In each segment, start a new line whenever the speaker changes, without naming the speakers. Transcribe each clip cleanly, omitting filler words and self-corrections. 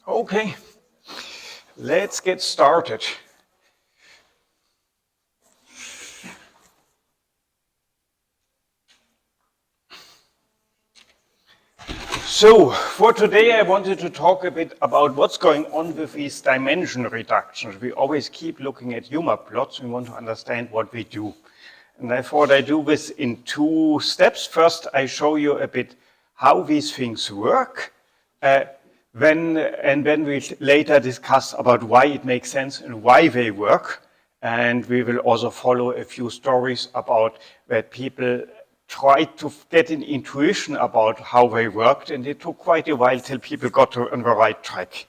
Okay, let's get started. So, for today I wanted to talk a bit about what's going on with these dimension reductions. We always keep looking at UMAP plots. We want to understand what we do. And I thought I'd do this in two steps. First, I show you a bit how these things work. Then we later discuss about why it makes sense and why they work. And we will also follow a few stories about where people tried to get an intuition about how they worked, and it took quite a while till people got on the right track.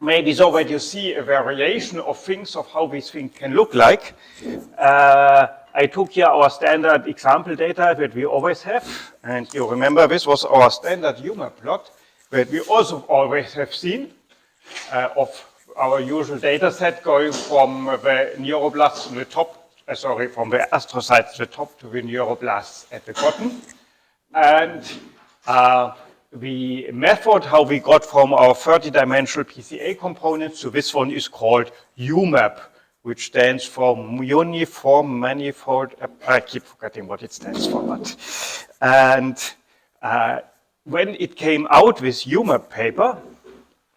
Maybe so that you see a variation of things, of how these things can look like. I took here our standard example data that we always have, and you remember this was our standard UMAP plot that we also always have seen of our usual data set going from the neuroblasts on the top, from the astrocytes at the top to the neuroblasts at the bottom. And the method how we got from our 30-dimensional PCA components to this one is called UMAP, which stands for Uniform Manifold. I keep forgetting what it stands for, but. And when it came out with UMAP paper,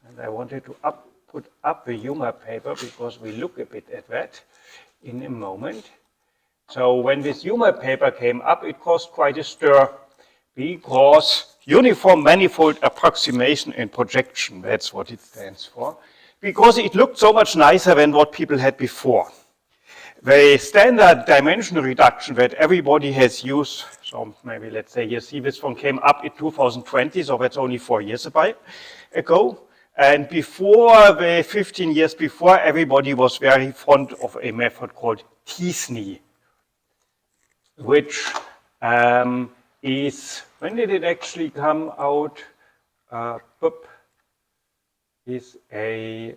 and I wanted to put up the UMAP paper because we look a bit at that in a moment. So when this UMAP paper came up, it caused quite a stir because Uniform Manifold Approximation and Projection, that's what it stands for, because it looked so much nicer than what people had before. The standard dimension reduction that everybody has used, so maybe let's say you see this one came up in 2020, so that's only 4 years ago. And before, the 15 years before, everybody was very fond of a method called t-SNE, which is, when did it actually come out? Is a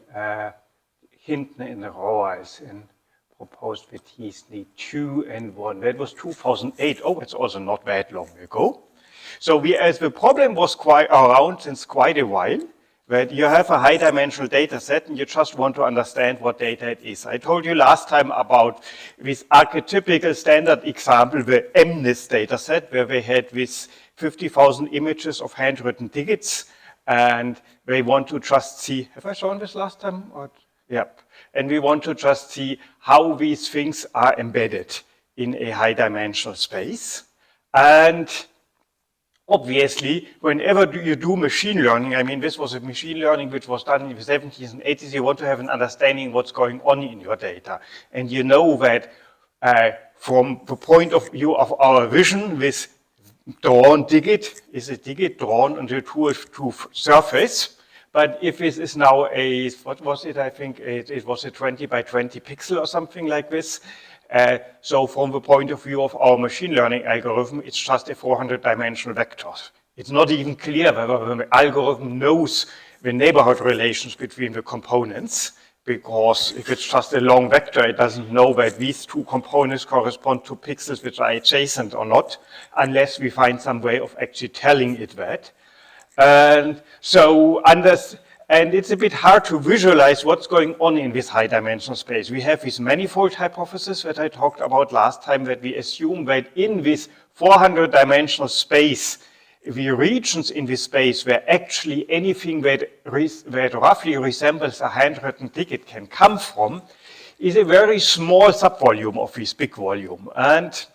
Hintner in the Rohrs and proposed the t-SNE 2 and 1. That was 2008. Oh, it's also not that long ago. So as the problem was quite around since quite a while, that you have a high-dimensional data set and you just want to understand what data it is. I told you last time about this archetypical standard example, the MNIST data set, where they had this 50,000 images of handwritten tickets, and they want to just see, have I shown this last time? Yep. And we want to just see how these things are embedded in a high-dimensional space. And obviously, whenever you do machine learning, I mean, this was a machine learning which was done in the 70s and 80s, you want to have an understanding what's going on in your data. And you know that from the point of view of our vision, this drawn digit is a digit drawn onto a true surface. But if this is now what was it? I think it was a 20 by 20 pixel or something like this. So from the point of view of our machine learning algorithm, it's just a 400-dimensional vector. It's not even clear whether the algorithm knows the neighborhood relations between the components, because if it's just a long vector, it doesn't know that these two components correspond to pixels which are adjacent or not, unless we find some way of actually telling it that. And so and it's a bit hard to visualize what's going on in this high-dimensional space. We have this manifold hypothesis that I talked about last time, that we assume that in this 400-dimensional space, the regions in this space where actually anything that roughly resembles a handwritten ticket can come from is a very small subvolume of this big volume. And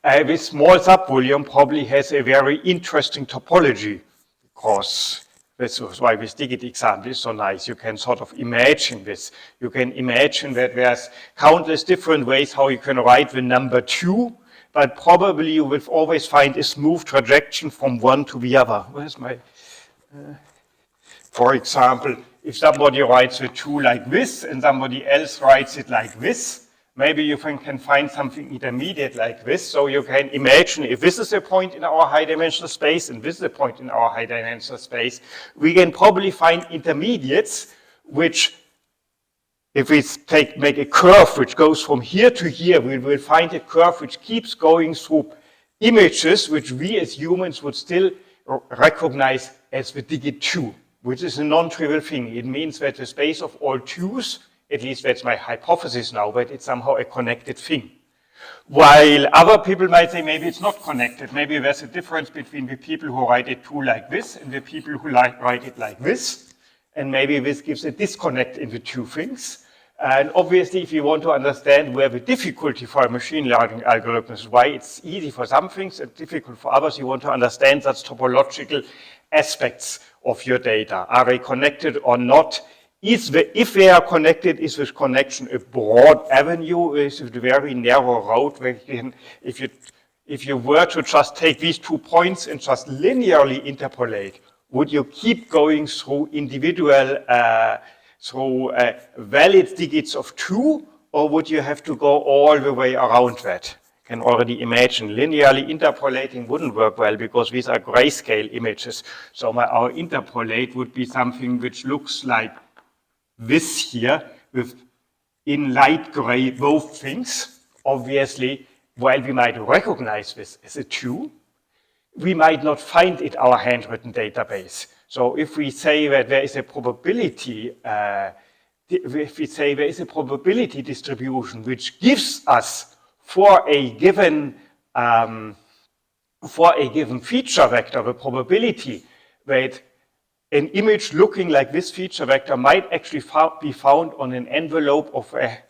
this small subvolume probably has a very interesting topology, because this is why this digit example is so nice. You can sort of imagine this. You can imagine that there's countless different ways how you can write the number 2, but probably you will always find a smooth trajectory from one to the other. Where's my, for example, if somebody writes the 2 like this and somebody else writes it like this, maybe you can find something intermediate like this. So you can imagine if this is a point in our high-dimensional space and this is a point in our high-dimensional space, we can probably find intermediates which, if we make a curve which goes from here to here, we will find a curve which keeps going through images which we as humans would still recognize as the digit 2, which is a non-trivial thing. It means that the space of all 2's, at least that's my hypothesis now, but it's somehow a connected thing. While other people might say maybe it's not connected. Maybe there's a difference between the people who write it 2 like this and the people who write it like this. And maybe this gives a disconnect in the two things. And obviously, if you want to understand where the difficulty for a machine learning algorithm is, why it's easy for some things and difficult for others, you want to understand such topological aspects of your data. Are they connected or not? If they are connected, is this connection a broad avenue? Is it a very narrow road where you can, if you were to just take these 2 points and just linearly interpolate, would you keep going through individual, valid digits of 2, or would you have to go all the way around that? You can already imagine linearly interpolating wouldn't work well because these are grayscale images. So our interpolate would be something which looks like this here, with in light gray both things. Obviously, while we might recognize this as a 2, we might not find it in our handwritten database. So if we say that there is a probability, distribution which gives us for a given feature vector the probability that an image looking like this feature vector might actually be found on an envelope of a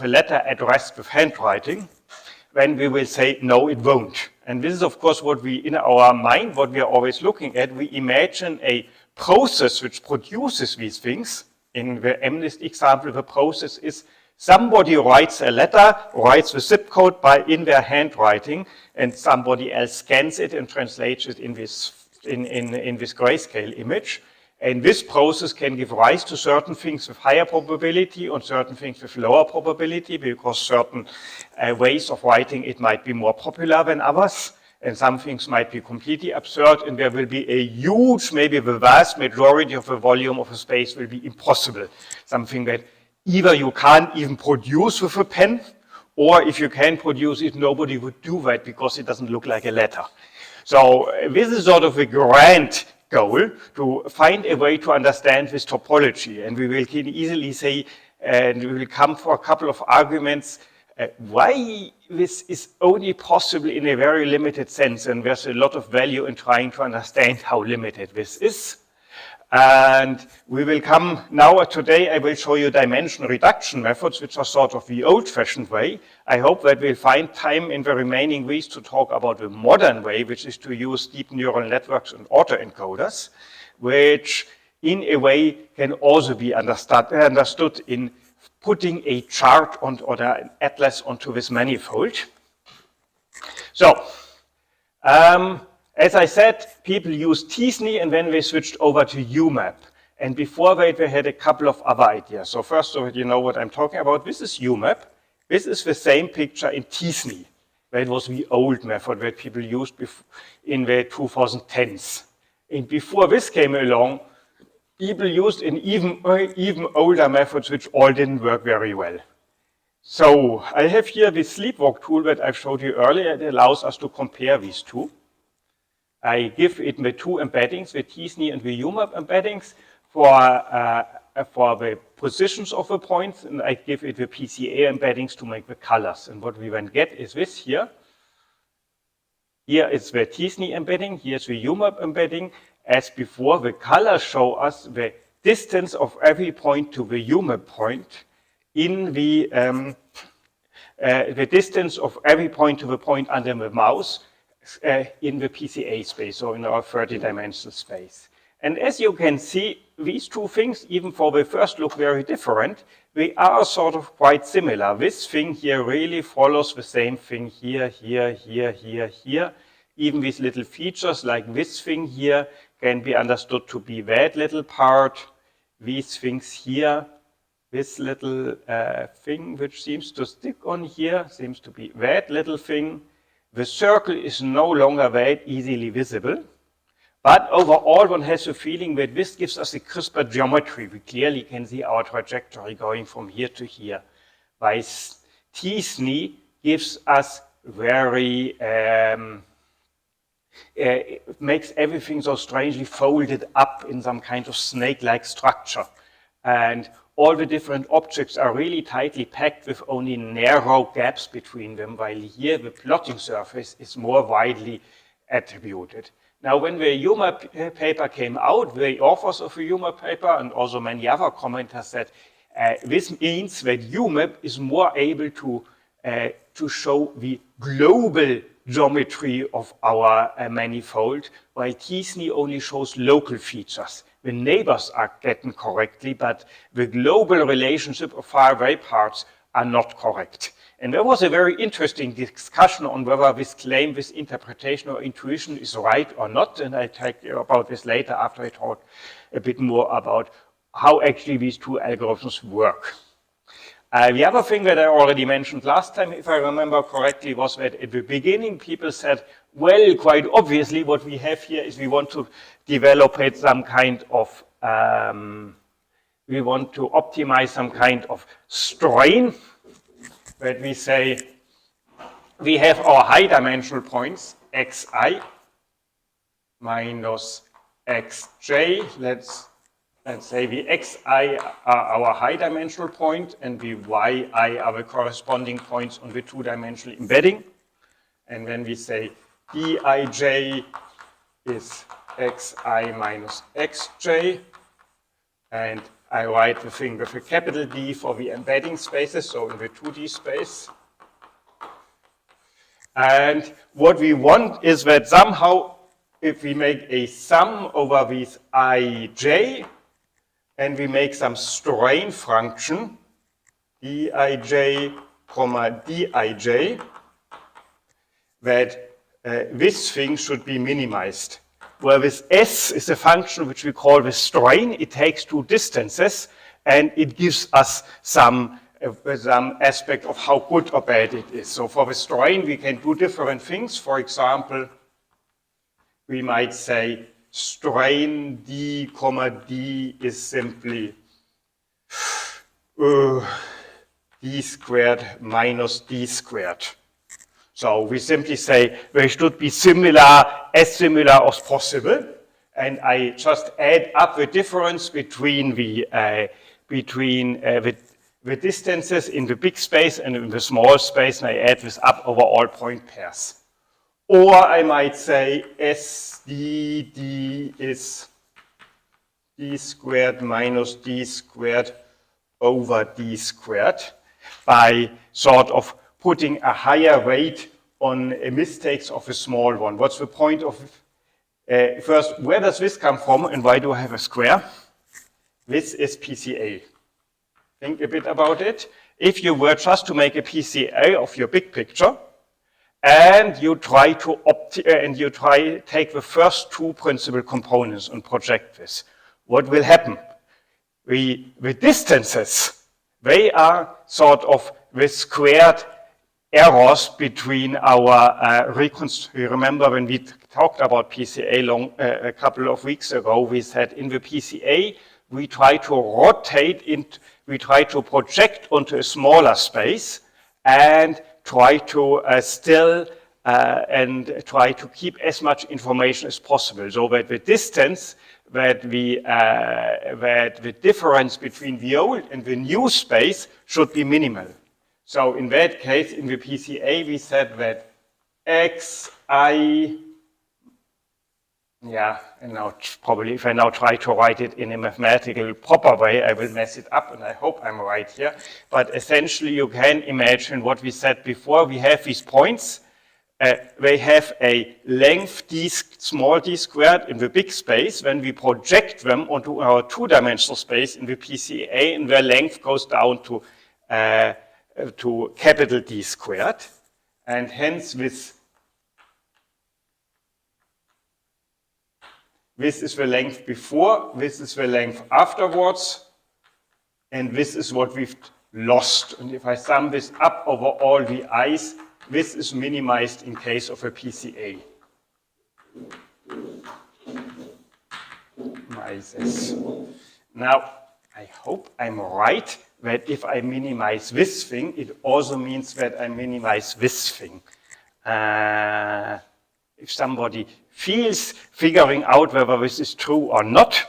letter addressed with handwriting, then we will say, no, it won't. And this is, of course, what we, in our mind, what we are always looking at. We imagine a process which produces these things. In the MNIST example, the process is somebody writes a letter, writes the zip code in their handwriting, and somebody else scans it and translates it in this grayscale image. And this process can give rise to certain things with higher probability and certain things with lower probability, because certain ways of writing it might be more popular than others, and some things might be completely absurd, and there will be a huge, maybe the vast majority of the volume of a space will be impossible. Something that either you can't even produce with a pen, or if you can produce it, nobody would do that because it doesn't look like a letter. So this is sort of a grand goal, to find a way to understand this topology. And we can easily say, and we will come for a couple of arguments, why this is only possible in a very limited sense. And there's a lot of value in trying to understand how limited this is. And we will come now, today I will show you dimension reduction methods, which are sort of the old-fashioned way. I hope that we'll find time in the remaining weeks to talk about the modern way, which is to use deep neural networks and autoencoders, which in a way can also be understood in putting a chart or an atlas onto this manifold. So, as I said, people used t-SNE and then they switched over to UMAP. And before that, they had a couple of other ideas. So first of all, you know what I'm talking about. This is UMAP. This is the same picture in t-SNE. That was the old method that people used in the 2010s. And before this came along, people used an even older methods which all didn't work very well. So I have here this sleepwalk tool that I showed you earlier. It allows us to compare these two. I give it the two embeddings, the t-SNE and the UMAP embeddings for the positions of the points, and I give it the PCA embeddings to make the colors. And what we then get is this here. Here is the t-SNE embedding, here's the UMAP embedding. As before, the colors show us the distance of every point to the UMAP point in the distance of every point to the point under the mouse in the PCA space, so in our 30-dimensional space. And as you can see, these two things, even for the first look very different, they are sort of quite similar. This thing here really follows the same thing here, here, here, here, here. Even these little features like this thing here can be understood to be that little part. These things here, this little thing which seems to stick on here, seems to be that little thing. The circle is no longer that easily visible, but overall one has a feeling that this gives us a crisper geometry. We clearly can see our trajectory going from here to here. While t-SNE gives us very It makes everything so strangely folded up in some kind of snake-like structure. And all the different objects are really tightly packed with only narrow gaps between them, while here the plotting surface is more widely attributed. Now, when the UMAP paper came out, the authors of the UMAP paper and also many other commenters said, this means that UMAP is more able to show the global geometry of our manifold, while t-SNE only shows local features. The neighbors are getting correctly, but the global relationship of faraway parts are not correct. And there was a very interesting discussion on whether this claim, this interpretation or intuition is right or not, and I talk about this later after I talk a bit more about how actually these two algorithms work. The other thing that I already mentioned last time, if I remember correctly, was that at the beginning people said, well, quite obviously what we have here is we want to develop some kind of, we want to optimize some kind of strain, that we say we have our high dimensional points, xi minus xj, let's say the xi are our high dimensional point and the yi are the corresponding points on the two-dimensional embedding. And then we say dij is xi minus xj, and I write the thing with a capital D for the embedding spaces, so in the 2D space. And what we want is that somehow, if we make a sum over these ij, and we make some strain function, dij, dij, that this thing should be minimized. Where this S is a function which we call the strain. It takes two distances, and it gives us some aspect of how good or bad it is. So for the strain, we can do different things. For example, we might say strain d, d is simply d squared minus d squared. So we simply say they should be similar, as similar as possible, and I just add up the difference between the distances in the big space and in the small space, and I add this up over all point pairs. Or I might say SDD is d squared minus d squared over d squared by sort of putting a higher weight on mistakes of a small one. What's the point of, first, where does this come from and why do I have a square? This is PCA. Think a bit about it. If you were just to make a PCA of your big picture, and you try to take the first two principal components and project this, what will happen? The distances, they are sort of the squared errors between our you remember when we talked about PCA a couple of weeks ago, we said in the PCA we try to rotate we try to project onto a smaller space and try to try to keep as much information as possible, so that the distance, that the difference between the old and the new space should be minimal. So in that case, in the PCA, we said that xi, and now probably if I now try to write it in a mathematical proper way, I will mess it up, and I hope I'm right here. But essentially, you can imagine what we said before. We have these points. They have a length d, small d squared in the big space. When we project them onto our two-dimensional space in the PCA, and their length goes down to capital D squared, and hence this is the length before, this is the length afterwards, and this is what we've lost. And if I sum this up over all the i's, this is minimized in case of a PCA. Now, I hope I'm right that if I minimize this thing, it also means that I minimize this thing. if somebody feels figuring out whether this is true or not,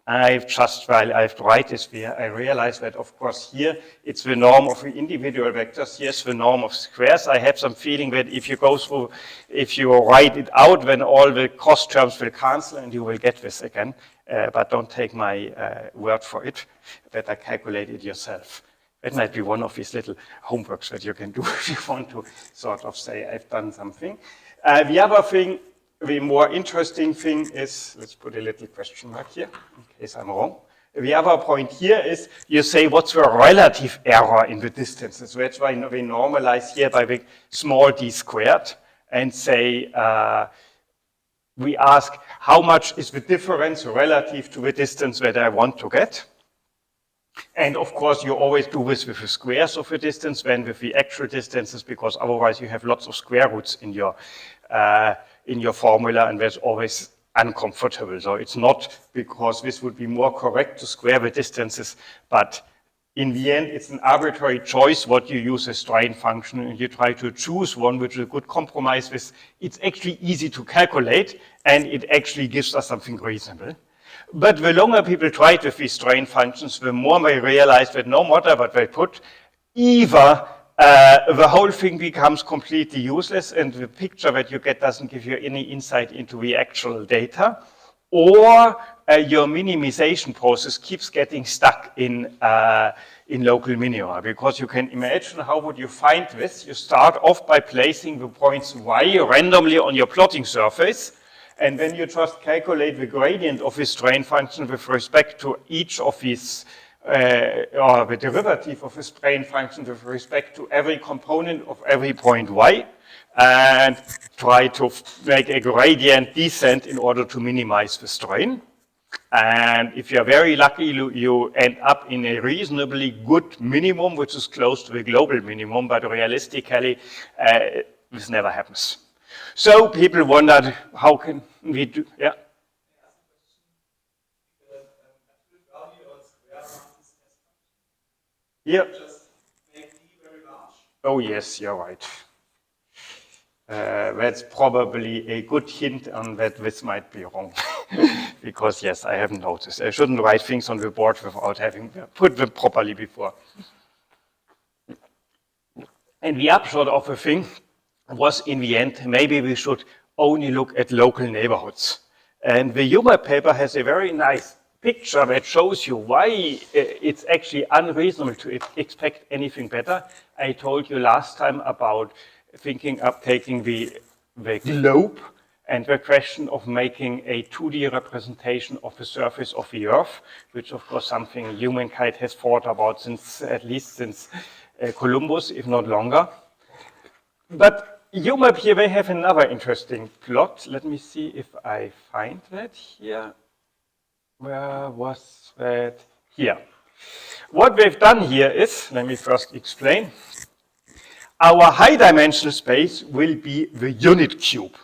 I've just, while I've tried this, I realized that, of course, here it's the norm of the individual vectors. Here's the norm of squares. I have some feeling that if you go through, if you write it out, then all the cross terms will cancel and you will get this again. But don't take my word for it. Better calculate it yourself. That might be one of these little homeworks that you can do if you want to sort of say, I've done something. The other thing, the more interesting thing is, let's put a little question mark here, in case I'm wrong. The other point here is, you say, what's the relative error in the distances? So that's why we normalize here by the small d squared and say, we ask, how much is the difference relative to the distance that I want to get? And of course, you always do this with the squares of the distance than with the actual distances, because otherwise you have lots of square roots in your formula, and that's always uncomfortable. So it's not because this would be more correct to square the distances, but in the end, it's an arbitrary choice what you use as strain function, and you try to choose one which is a good compromise with. It's actually easy to calculate, and it actually gives us something reasonable. But the longer people tried with these strain functions, the more they realized that no matter what they put, either the whole thing becomes completely useless and the picture that you get doesn't give you any insight into the actual data, or your minimization process keeps getting stuck in local minima. Because you can imagine, how would you find this? You start off by placing the points y randomly on your plotting surface, and then you just calculate the gradient of this strain function with respect to each of these, or the derivative of the strain function with respect to every component of every point y, and try to make a gradient descent in order to minimize the strain. And if you're very lucky, you end up in a reasonably good minimum, which is close to the global minimum, but realistically, this never happens. So people wondered, how can we do, yeah? Yeah. Oh yes, you're right. That's probably a good hint on that this might be wrong. Because yes, I haven't noticed. I shouldn't write things on the board without having put them properly before. And the upshot of the thing was, in the end, maybe we should only look at local neighborhoods. And the Huber paper has a very nice picture that shows you why it's actually unreasonable to expect anything better. I told you last time about thinking of taking the globe and the question of making a 2D representation of the surface of the Earth, which of course something humankind has thought about since, at least since Columbus, if not longer. But UMAP here, they have another interesting plot. Let me see if I find that here. Where was that? Here. What we've done here is, let me first explain. Our high dimensional space will be the unit cube.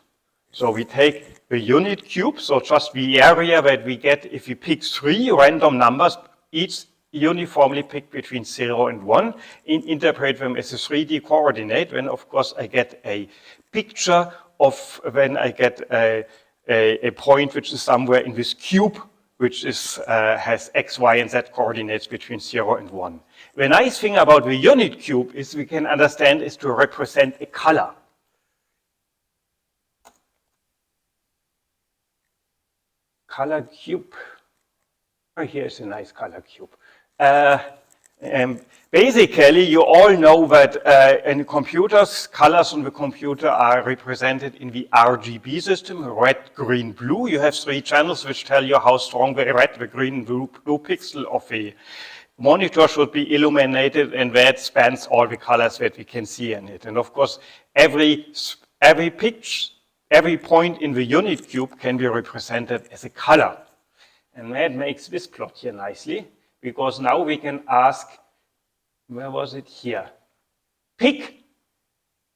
So we take the unit cube, so just the area that we get if we pick 3 random numbers, each uniformly picked between 0 and 1, and interpret them as a 3D coordinate. Then, of course, I get a picture of when I get a point which is somewhere in this cube, which is, has x, y, and z coordinates between 0 and 1. The nice thing about the unit cube is we can understand is to represent a color. Color cube. Oh, here's a nice color cube. Basically, you all know that in computers, colors on the computer are represented in the RGB system, red, green, blue. You have 3 channels which tell you how strong the red, the green, blue pixel of the monitor should be illuminated, and that spans all the colors that we can see in it. And of course, every point in the unit cube can be represented as a color. And that makes this plot here nicely, because now we can ask, where was it here? Pick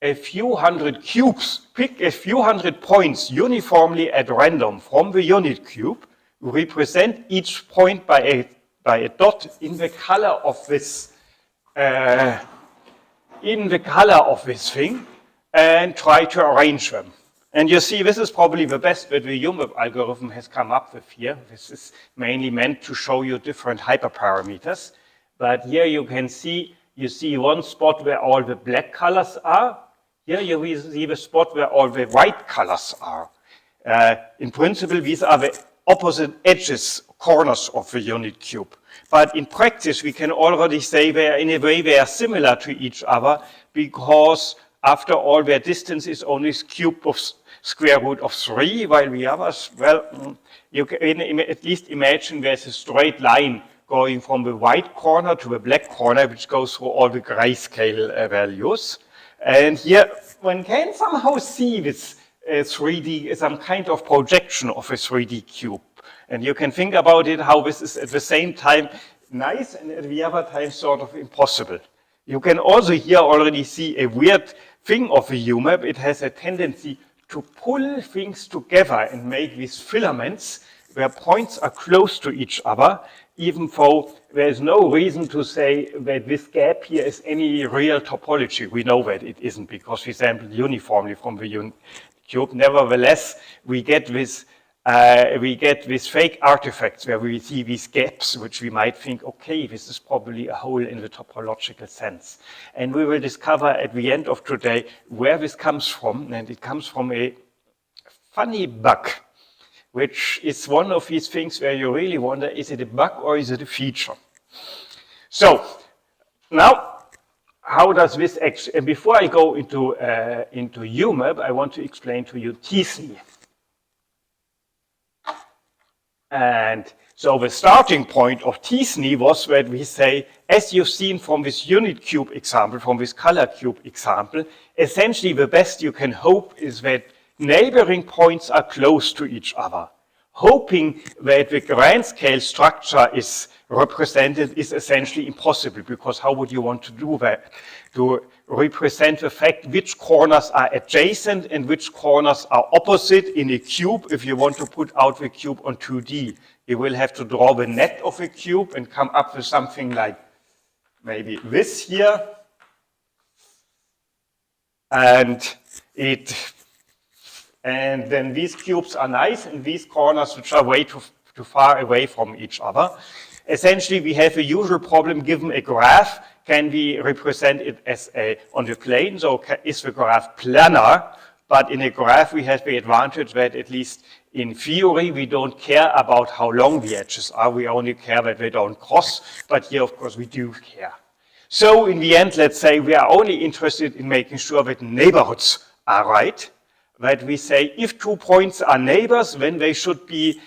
a few hundred cubes, pick a few hundred points uniformly at random from the unit cube, represent each point by a dot in the color of this, thing, and try to arrange them. And you see, this is probably the best that the UMAP algorithm has come up with here. This is mainly meant to show you different hyperparameters. But here you can see, you see one spot where all the black colors are. Here you see the spot where all the white colors are. In principle, these are the opposite edges, corners of the unit cube. But in practice, we can already say in a way they are similar to each other, because after all, their distance is only cube of square root of 3, while the others, well, you can at least imagine there's a straight line going from the white corner to the black corner, which goes through all the grayscale values. And here one can somehow see this 3D, some kind of projection of a 3D cube. And you can think about it, how this is at the same time nice and at the other time sort of impossible. You can also here already see a weird thing of a UMAP. It has a tendency to pull things together and make these filaments where points are close to each other, even though there is no reason to say that this gap here is any real topology. We know that it isn't, because we sampled uniformly from the cube. Nevertheless, we get these fake artifacts where we see these gaps, which we might think, okay, this is probably a hole in the topological sense. And we will discover at the end of today where this comes from, and it comes from a funny bug, which is one of these things where you really wonder, is it a bug or is it a feature? So now, how does this actually, and before I go into UMAP, I want to explain to you t-SNE. And so the starting point of t-SNE was that we say, as you've seen from this unit cube example, from this color cube example, essentially the best you can hope is that neighboring points are close to each other. Hoping that the grand scale structure is represented is essentially impossible, because how would you want to do that? To represent the fact which corners are adjacent and which corners are opposite in a cube. If you want to put out the cube on 2D, you will have to draw the net of a cube and come up with something like maybe this here. And then these cubes are nice, and these corners which are way too far away from each other. Essentially, we have a usual problem given a graph. Can we represent it as on the plane? So is the graph planar? But in a graph, we have the advantage that at least in theory, we don't care about how long the edges are. We only care that they don't cross. But here, of course, we do care. So in the end, let's say we are only interested in making sure that neighborhoods are right. That we say if 2 points are neighbors, then they should be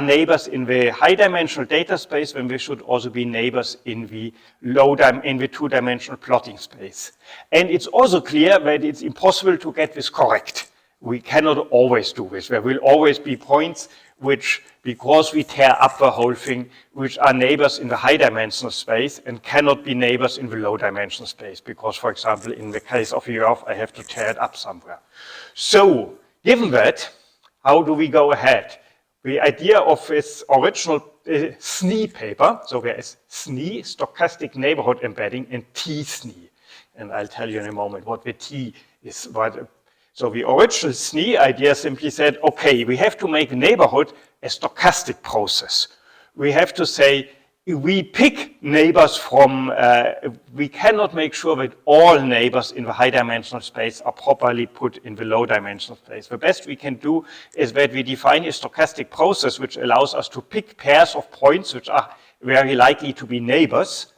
neighbors in the high-dimensional data space, when they should also be neighbors in the two-dimensional plotting space. And it's also clear that it's impossible to get this correct. We cannot always do this. There will always be points which, because we tear up the whole thing, which are neighbors in the high-dimensional space and cannot be neighbors in the low-dimensional space, because, for example, in the case of the Earth, I have to tear it up somewhere. So, given that, how do we go ahead? The idea of this original SNE paper, so there is SNE, stochastic neighborhood embedding, and t-SNE. And I'll tell you in a moment what the T is. So the original SNE idea simply said, okay, we have to make neighborhood a stochastic process. We have to say, we pick neighbors from, we cannot make sure that all neighbors in the high-dimensional space are properly put in the low-dimensional space. The best we can do is that we define a stochastic process which allows us to pick pairs of points which are very likely to be neighbors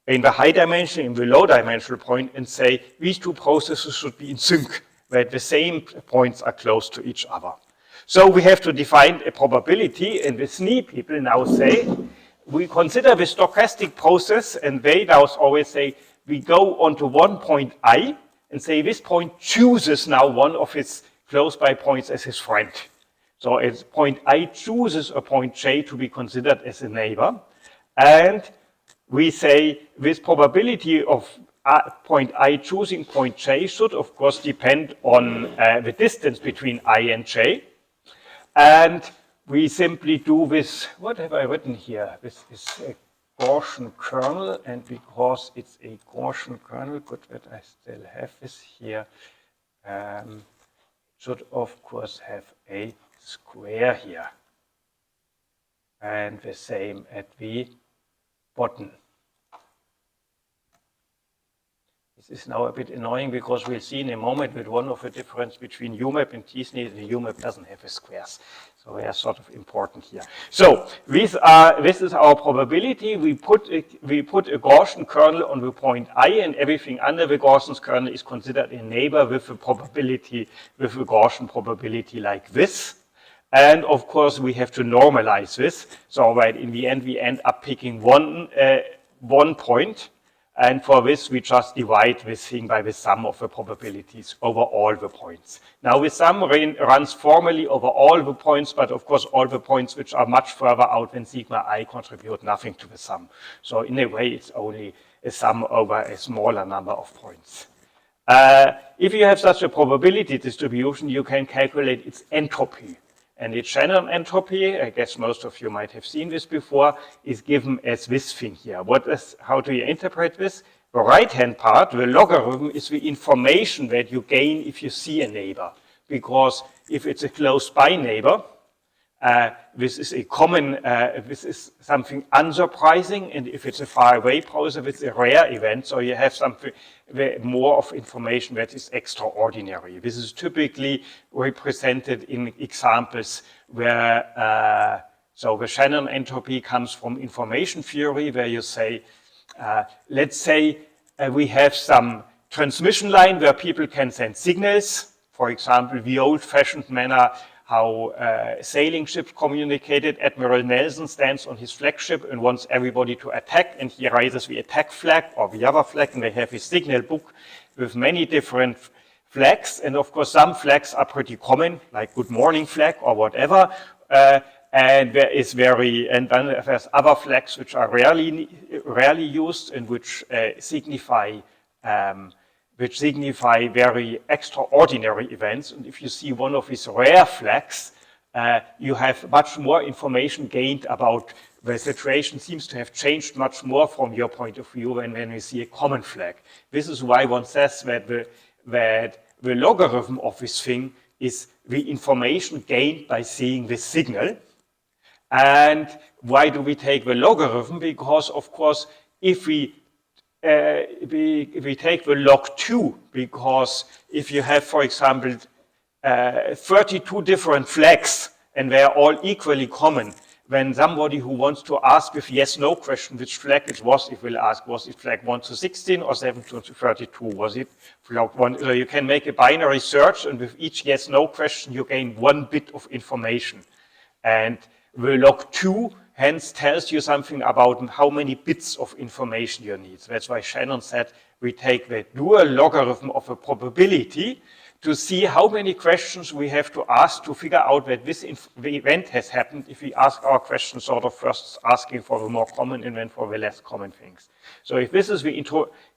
in the high dimension, in the low-dimensional point, and say these two processes should be in sync, that the same points are close to each other. So we have to define a probability, and the SNE people now say, we consider the stochastic process, and they now always say, we go onto one point I, and say this point chooses now one of its close by points as his friend. So it's point I chooses a point J to be considered as a neighbor. And we say this probability of point I choosing point J should, of course, depend on the distance between I and J. And we simply do this, what have I written here? This is a Gaussian kernel, and because it's a Gaussian kernel, good that I still have this here, should of course have a square here. And the same at the bottom. This is now a bit annoying because we'll see in a moment with one of the difference between UMAP and t-SNE, the UMAP doesn't have a squares. So they are sort of important here. So this is our probability. We put a Gaussian kernel on the point I, and everything under the Gaussian kernel is considered a neighbor with a probability, with a Gaussian probability like this. And of course, we have to normalize this. So that in the end, we end up picking one point. And for this, we just divide this thing by the sum of the probabilities over all the points. Now, the sum runs formally over all the points, but of course, all the points which are much further out than sigma I contribute nothing to the sum. So in a way, it's only a sum over a smaller number of points. If you have such a probability distribution, you can calculate its entropy. And its Shannon entropy, I guess most of you might have seen this before, is given as this thing here. How do you interpret this? The right-hand part, the logarithm, is the information that you gain if you see a neighbor. Because if it's a close-by neighbor, this is a common, this is something unsurprising, and if it's a far-away browser, it's a rare event, so you have something more of information that is extraordinary. This is typically represented in examples where, so the Shannon entropy comes from information theory, where you say, let's say we have some transmission line where people can send signals, for example, the old-fashioned manner how sailing ships communicated. Admiral Nelson stands on his flagship and wants everybody to attack, and he raises the attack flag or the other flag, and they have a signal book with many different flags. And of course, some flags are pretty common, like good morning flag or whatever. And there's other flags which are rarely used and which signify very extraordinary events. And if you see one of these rare flags, you have much more information gained about the situation seems to have changed much more from your point of view than when we see a common flag. This is why one says that the logarithm of this thing is the information gained by seeing this signal. And why do we take the logarithm? Because, of course, if we take the log 2, because if you have, for example, 32 different flags and they are all equally common, when somebody who wants to ask with yes-no question which flag it was, it will ask, was it flag 1 to 16 or 7 to 32? Was it flag 1? So you can make a binary search, and with each yes-no question, you gain one bit of information. And the log 2 hence tells you something about how many bits of information you need. So that's why Shannon said we take the dual logarithm of a probability to see how many questions we have to ask to figure out that this event has happened if we ask our question sort of first asking for the more common and then for the less common things. So if this is the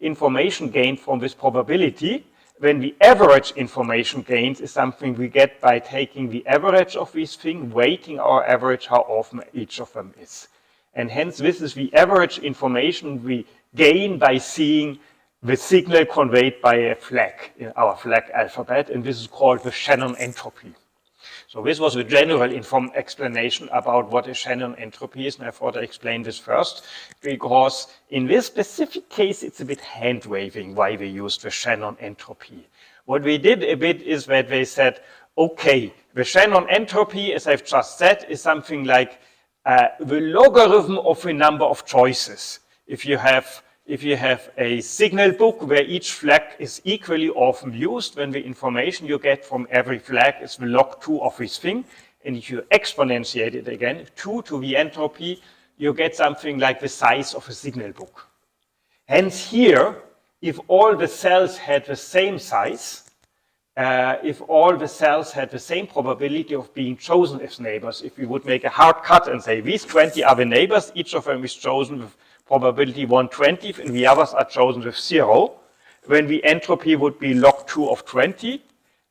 information gained from this probability, then the average information gained is something we get by taking the average of these things, weighting our average, how often each of them is. And hence, this is the average information we gain by seeing the signal conveyed by a flag in our flag alphabet, and this is called the Shannon entropy. So this was the general explanation about what a Shannon entropy is, and I thought I'd explain this first, because in this specific case, it's a bit hand-waving why we used the Shannon entropy. What we did a bit is that they said, okay, the Shannon entropy, as I've just said, is something like the logarithm of a number of choices. If you have a signal book where each flag is equally often used, then the information you get from every flag is the log 2 of this thing. And if you exponentiate it again, 2 to the entropy, you get something like the size of a signal book. Hence here, if all the cells had the same size, if all the cells had the same probability of being chosen as neighbors, if we would make a hard cut and say these 20 are the neighbors, each of them is chosen with probability 1/20, and the others are chosen with 0, then the entropy would be log 2 of 20,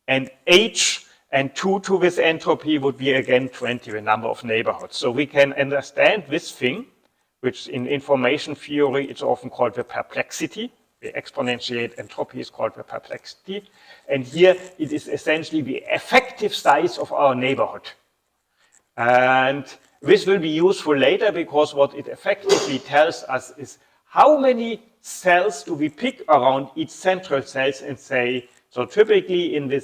and h and 2 to this entropy would be again 20, the number of neighborhoods. So we can understand this thing, which in information theory it's often called the perplexity, we exponentiate entropy is called the perplexity. And here it is essentially the effective size of our neighborhood. And this will be useful later because what it effectively tells us is how many cells do we pick around each central cells and say, so typically in the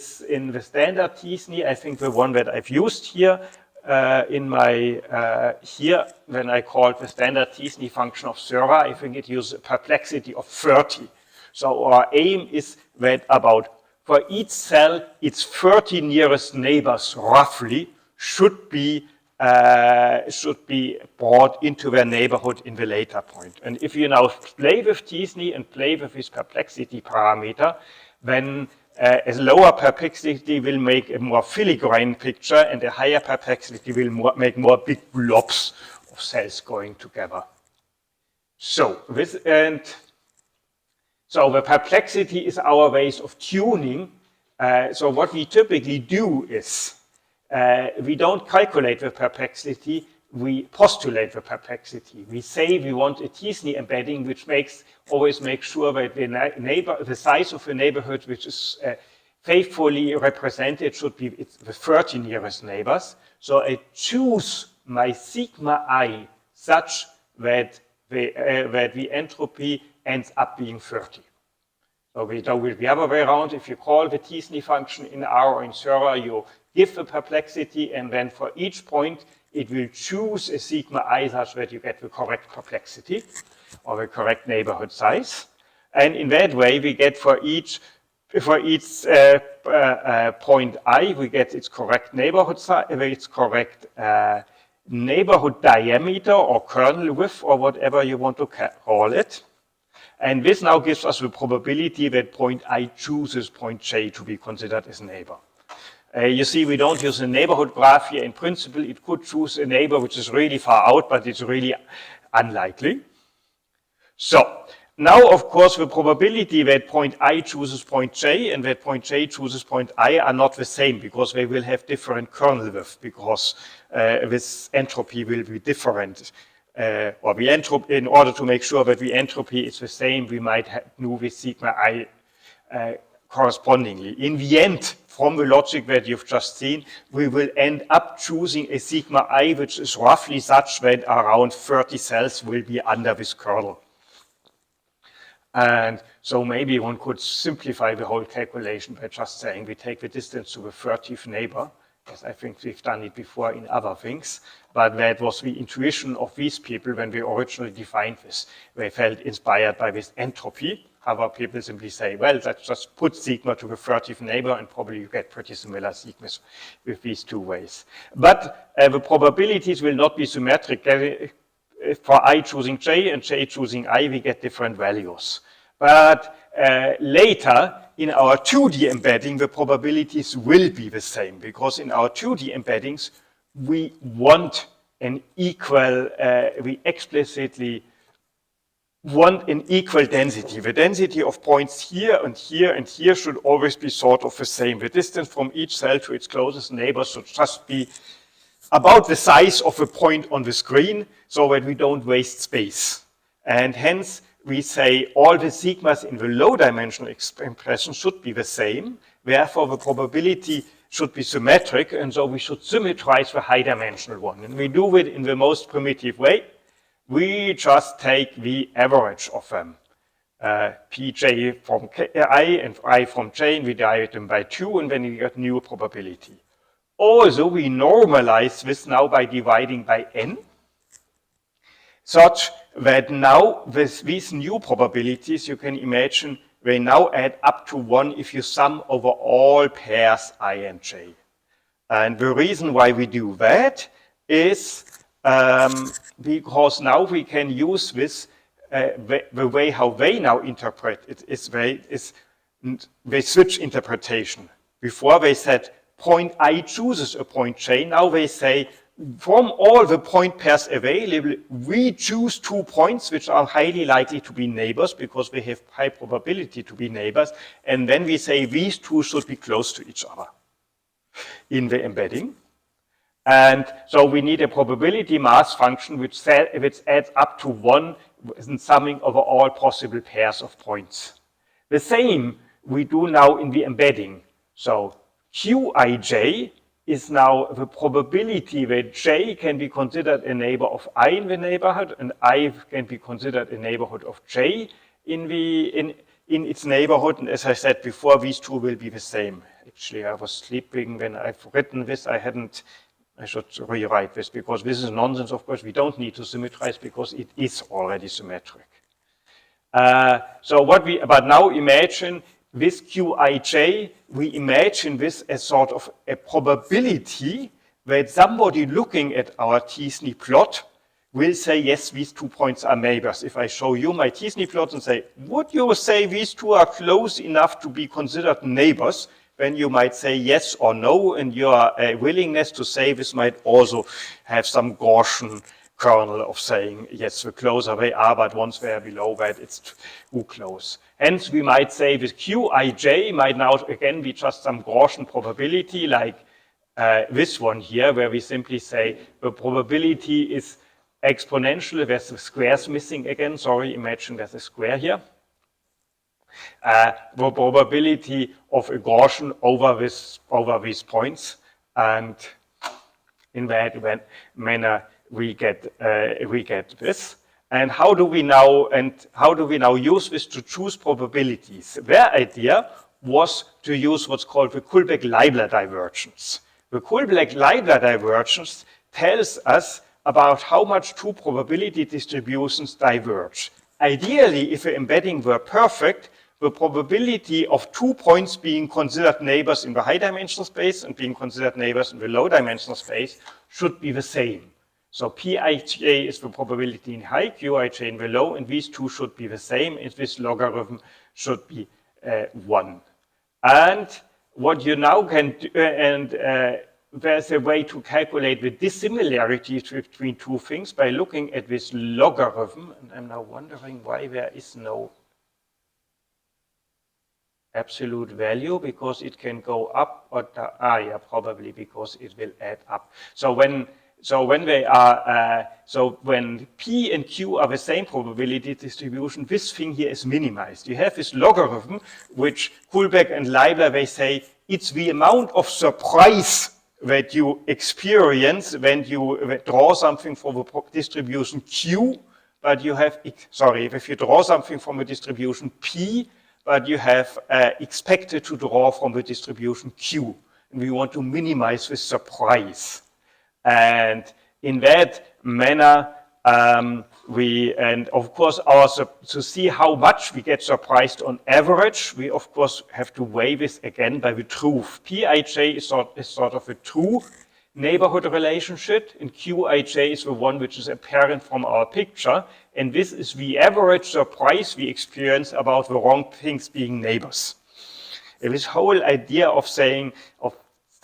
standard t-SNE, I think the one that I've used here in my, here when I called the standard t-SNE function of Seurat, I think it uses a perplexity of 30. So our aim is that about for each cell, its 30 nearest neighbors roughly should be brought into their neighborhood in the later point. And if you now play with t-SNE and play with this perplexity parameter, then a lower perplexity will make a more filigrane picture, and a higher perplexity will make more big blobs of cells going together. So so the perplexity is our ways of tuning. So what we typically do is we don't calculate the perplexity, we postulate the perplexity. We say we want a t-SNE embedding which always makes sure that the size of the neighborhood which is faithfully represented should be the 30 nearest neighbors. So I choose my sigma I such that the entropy ends up being 30. So we do it the other way around. If you call the t-SNE function in R or in Seurat, you give the perplexity, and then for each point, it will choose a sigma I such that you get the correct perplexity or the correct neighborhood size. And in that way, we get for each point I, we get its correct neighborhood size, its correct neighborhood diameter or kernel width or whatever you want to call it. And this now gives us the probability that point I chooses point J to be considered as neighbor. You see, we don't use a neighborhood graph here. In principle, it could choose a neighbor which is really far out, but it's really unlikely. So now, of course, the probability that point I chooses point J and that point J chooses point I are not the same because they will have different kernel width because this entropy will be different. Or the entropy, in order to make sure that the entropy is the same, we might do with sigma I correspondingly. In the end, from the logic that you've just seen, we will end up choosing a sigma I which is roughly such that around 30 cells will be under this kernel. And so maybe one could simplify the whole calculation by just saying we take the distance to the 30th neighbor, as I think we've done it before in other things. But that was the intuition of these people when we originally defined this. They felt inspired by this entropy. Other people simply say, well, let's just put sigma to the 30th neighbor and probably you get pretty similar sigmas with these two ways. But the probabilities will not be symmetric. For I choosing J and J choosing I, we get different values. But later, in our 2D embedding, the probabilities will be the same because in our 2D embeddings, we want an equal, we explicitly want an equal density. The density of points here and here and here should always be sort of the same. The distance from each cell to its closest neighbor should just be about the size of a point on the screen so that we don't waste space. And hence, we say all the sigmas in the low dimensional expression should be the same. Therefore, the probability should be symmetric, and so we should symmetrize the high dimensional one. And we do it in the most primitive way. We just take the average of them. Pj from I and I from J, and we divide them by 2, and then we get new probability. Also, we normalize this now by dividing by n, such that now with these new probabilities, you can imagine they now add up to 1 if you sum over all pairs I and J. And the reason why we do that is because now we can use this, the way how they now interpret it is they switch interpretation. Before they said point I chooses a point J, now they say from all the point pairs available, we choose 2 points which are highly likely to be neighbors because they have high probability to be neighbors, and then we say these 2 should be close to each other in the embedding. And so we need a probability mass function which adds up to 1 in summing over all possible pairs of points. The same we do now in the embedding. So Qij is now the probability that j can be considered a neighbor of I in the neighborhood, and I can be considered a neighborhood of j in its neighborhood. And as I said before, these two will be the same. Actually, I was sleeping when I've written this. I should rewrite this because this is nonsense. Of course, we don't need to symmetrize because it is already symmetric. But now imagine this Qij, we imagine this as sort of a probability that somebody looking at our t-SNE plot will say, yes, these 2 points are neighbors. If I show you my t-SNE plot and say, would you say these two are close enough to be considered neighbors? Then you might say yes or no, and your willingness to say this might also have some Gaussian kernel of saying, yes, the closer they are, but once they are below that, it's too close. Hence, we might say this Qij might now again be just some Gaussian probability like this one here, where we simply say the probability is exponential. There's the squares missing again. Sorry, imagine there's a square here. The probability of a Gaussian over these points, and in that manner we get this. And how do we now use this to choose probabilities? Their idea was to use what's called the Kullback-Leibler divergence. The Kullback-Leibler divergence tells us about how much two probability distributions diverge. Ideally, if the embedding were perfect, the probability of 2 points being considered neighbors in the high-dimensional space and being considered neighbors in the low-dimensional space should be the same. So Pij is the probability in high, Qij in the low, and these two should be the same, and this logarithm should be 1. And what you now can do, there's a way to calculate the dissimilarities between two things by looking at this logarithm, and I'm now wondering why there is no absolute value, because it can go up or down. Yeah, probably because it will add up. So when P and Q are the same probability distribution, this thing here is minimized. You have this logarithm, which Kullback and Leibler, they say it's the amount of surprise that you experience when you draw something from the distribution Q, but you have, sorry, if you draw something from a distribution P, but you have expected to draw from the distribution Q. And we want to minimize this surprise. And in that manner, and of course, to see how much we get surprised on average, we of course have to weigh this again by the truth. Pij is sort of a true neighborhood relationship, and Qij is the one which is apparent from our picture, and this is the average surprise we experience about the wrong things being neighbors. And this whole idea of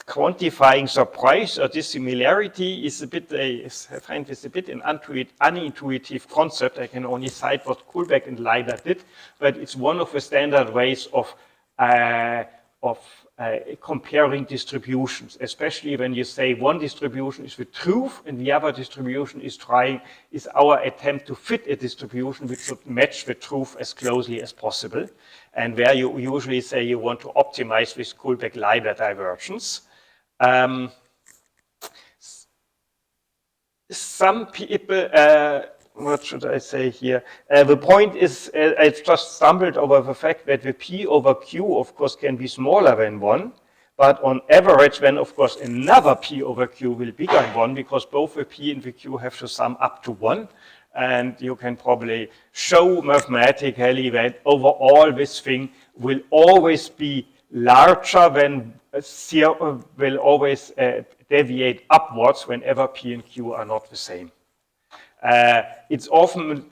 quantifying surprise or dissimilarity is I find this a bit an unintuitive concept. I can only cite what Kullback and Leibler did, but it's one of the standard ways of comparing distributions, especially when you say one distribution is the truth and the other distribution is our attempt to fit a distribution which should match the truth as closely as possible. And where you usually say you want to optimize this Kullback-Leibler divergence. Some people, what should I say here? The point is, I just stumbled over the fact that the P over Q, of course, can be smaller than 1. But on average, then, of course, another P over Q will be bigger than 1 because both the P and the Q have to sum up to 1. And you can probably show mathematically that overall this thing will always be larger than will always deviate upwards whenever P and Q are not the same. It's often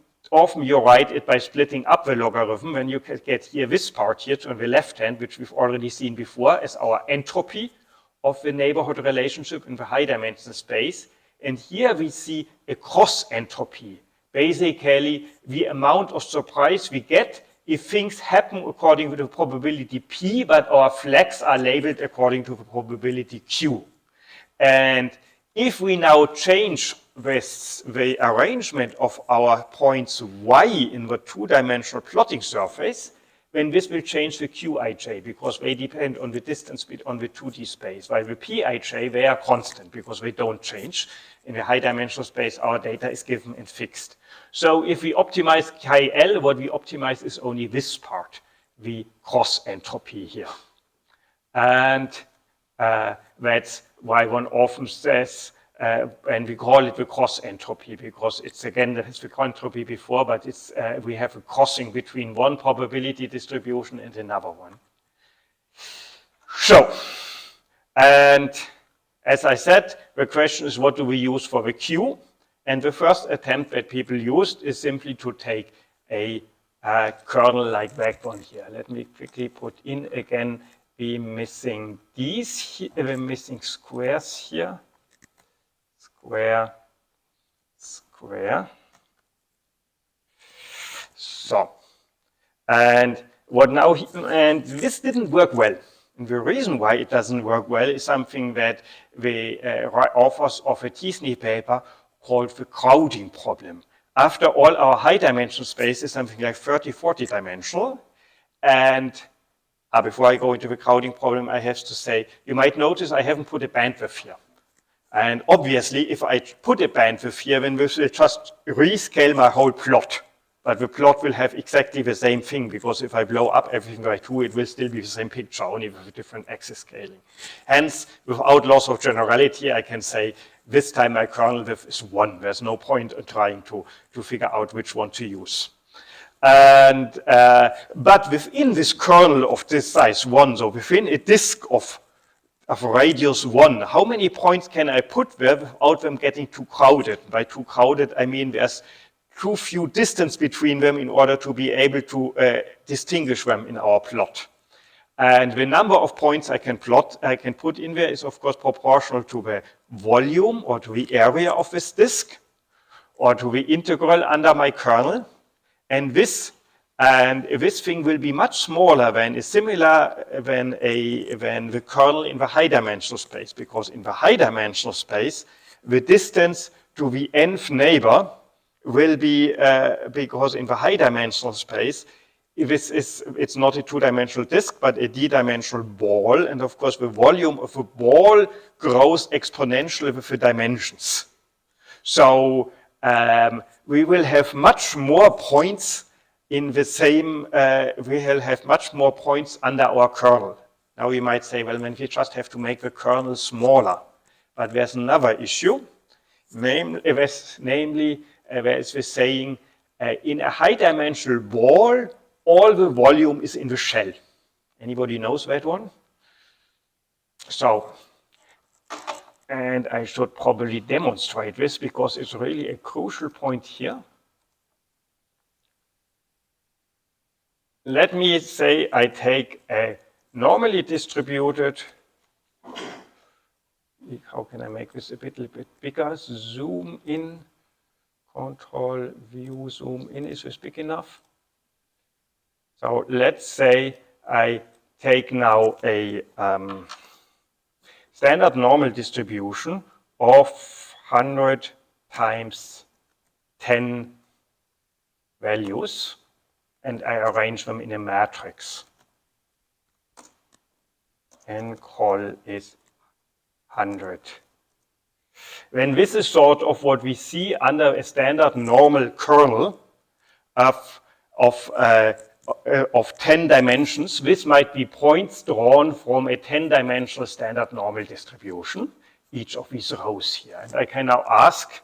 you write it by splitting up the logarithm when you can get here this part here on the left hand, which we've already seen before as our entropy of the neighborhood relationship in the high dimensional space. And here we see a cross entropy, basically the amount of surprise we get if things happen according to the probability P, but our flags are labeled according to the probability Q. And If we now change with the arrangement of our points y in the two-dimensional plotting surface, then this will change the qij, because they depend on the distance on the 2D space, while the pij, they are constant, because they don't change. In the high-dimensional space, our data is given and fixed. So if we optimize KL, what we optimize is only this part, the cross entropy here. And that's why one often says, and we call it the cross entropy, because it's again, that's the entropy before, but it's, we have a crossing between one probability distribution and another one. So, and as I said, the question is, what do we use for the Q? And the first attempt that people used is simply to take a kernel like that one here. Let me quickly put in again, we're missing these, we're missing squares here. Square, square. So, and what now, and this didn't work well. And the reason why it doesn't work well is something that the authors of a TSNE paper called the crowding problem. After all, our high dimensional space is something like 30, 40 dimensional. And before I go into the crowding problem, I have to say, you might notice I haven't put a bandwidth here. And obviously, if I put a bandwidth here, then this will just rescale my whole plot. But the plot will have exactly the same thing, because if I blow up everything by 2, it will still be the same picture, only with a different axis scaling. Hence, without loss of generality, I can say, this time my kernel width is 1. There's no point in trying to figure out which one to use. And, but within this kernel of this size 1, so within a disk of radius 1, how many points can I put there without them getting too crowded? By too crowded, I mean there's too few distance between them in order to be able to distinguish them in our plot. And the number of points I can put in there is of course proportional to the volume or to the area of this disk or to the integral under my kernel. And this thing will be much smaller than the kernel in the high dimensional space, because in the high dimensional space, the distance to the nth neighbor will be, because in the high dimensional space, it's not a two-dimensional disk, but a d-dimensional ball. And of course, the volume of a ball grows exponentially with the dimensions. So we will have much more points in the same, we will have much more points under our kernel. Now you might say, well, then we just have to make the kernel smaller. But there's another issue, namely there is this saying, in a high-dimensional ball, all the volume is in the shell. Anybody knows that one? So, and I should probably demonstrate this because it's really a crucial point here. Let me say I take a normally distributed, how can I make this a little bit bigger? Zoom in, control, view, zoom in. Is this big enough? So let's say I take now a standard normal distribution of 100 times 10 values, and I arrange them in a matrix. And call is 100. When this is sort of what we see under a standard normal kernel of 10 dimensions, this might be points drawn from a 10-dimensional standard normal distribution, each of these rows here. And I can now ask,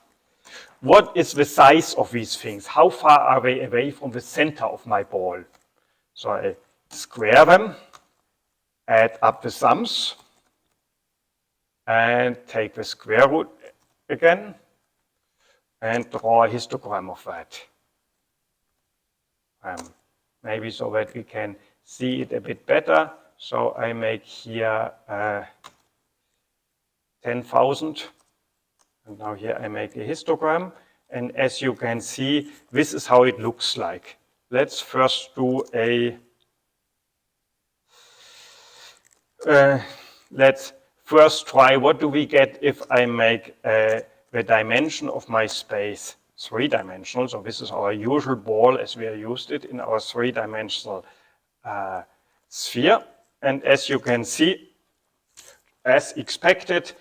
what is the size of these things? How far are they away from the center of my ball? So I square them, add up the sums, and take the square root again, and draw a histogram of that. Maybe so that we can see it a bit better. So I make here 10,000. And now here I make a histogram. And as you can see, this is how it looks like. Let's first do a, let's first try, what do we get if I make the dimension of my space three-dimensional? So this is our usual ball as we used it in our three-dimensional sphere. And as you can see, as expected,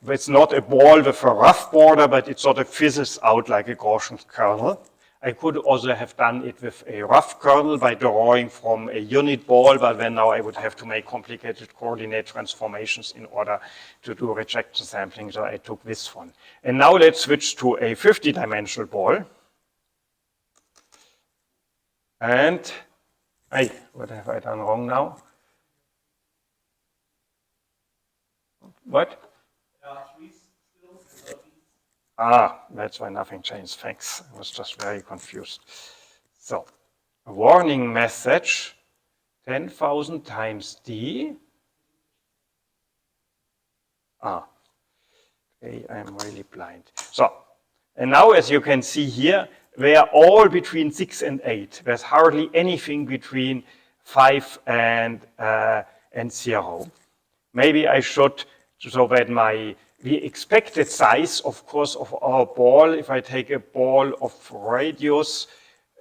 it's not a ball with a rough border, but it sort of fizzles out like a Gaussian kernel. I could also have done it with a rough kernel by drawing from a unit ball, but then now I would have to make complicated coordinate transformations in order to do rejection sampling, so I took this one. And now let's switch to a 50-dimensional ball. And, what have I done wrong now? What? That's why nothing changed, thanks. I was just very confused. So, a warning message, 10,000 times D. Okay, I'm really blind. So, and now as you can see here, they are all between 6 and 8. There's hardly anything between 5 and 0. Maybe I should, so that the expected size, of course, of our ball, if I take a ball of radius,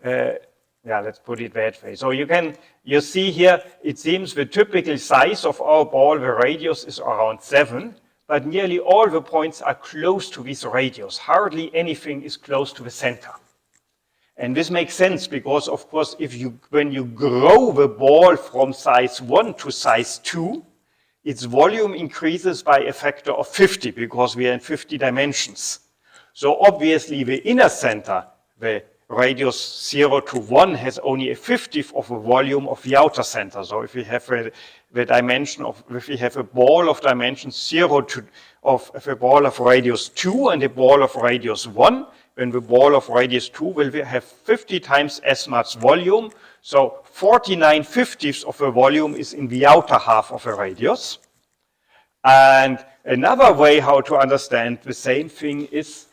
let's put it that way. So you see here, it seems the typical size of our ball, the radius is around 7, but nearly all the points are close to this radius. Hardly anything is close to the center. And this makes sense because, of course, when you grow the ball from size 1 to size 2, its volume increases by a factor of 50 because we are in 50 dimensions. So obviously the inner center, the radius 0 to 1, has only a 50th of the volume of the outer center. So if we have if we have a ball of dimension 0 to a ball of radius 2 and a ball of radius 1, then the ball of radius 2 will have 50 times as much volume. So 49/50 of the volume is in the outer half of a radius. And another way how to understand the same thing is,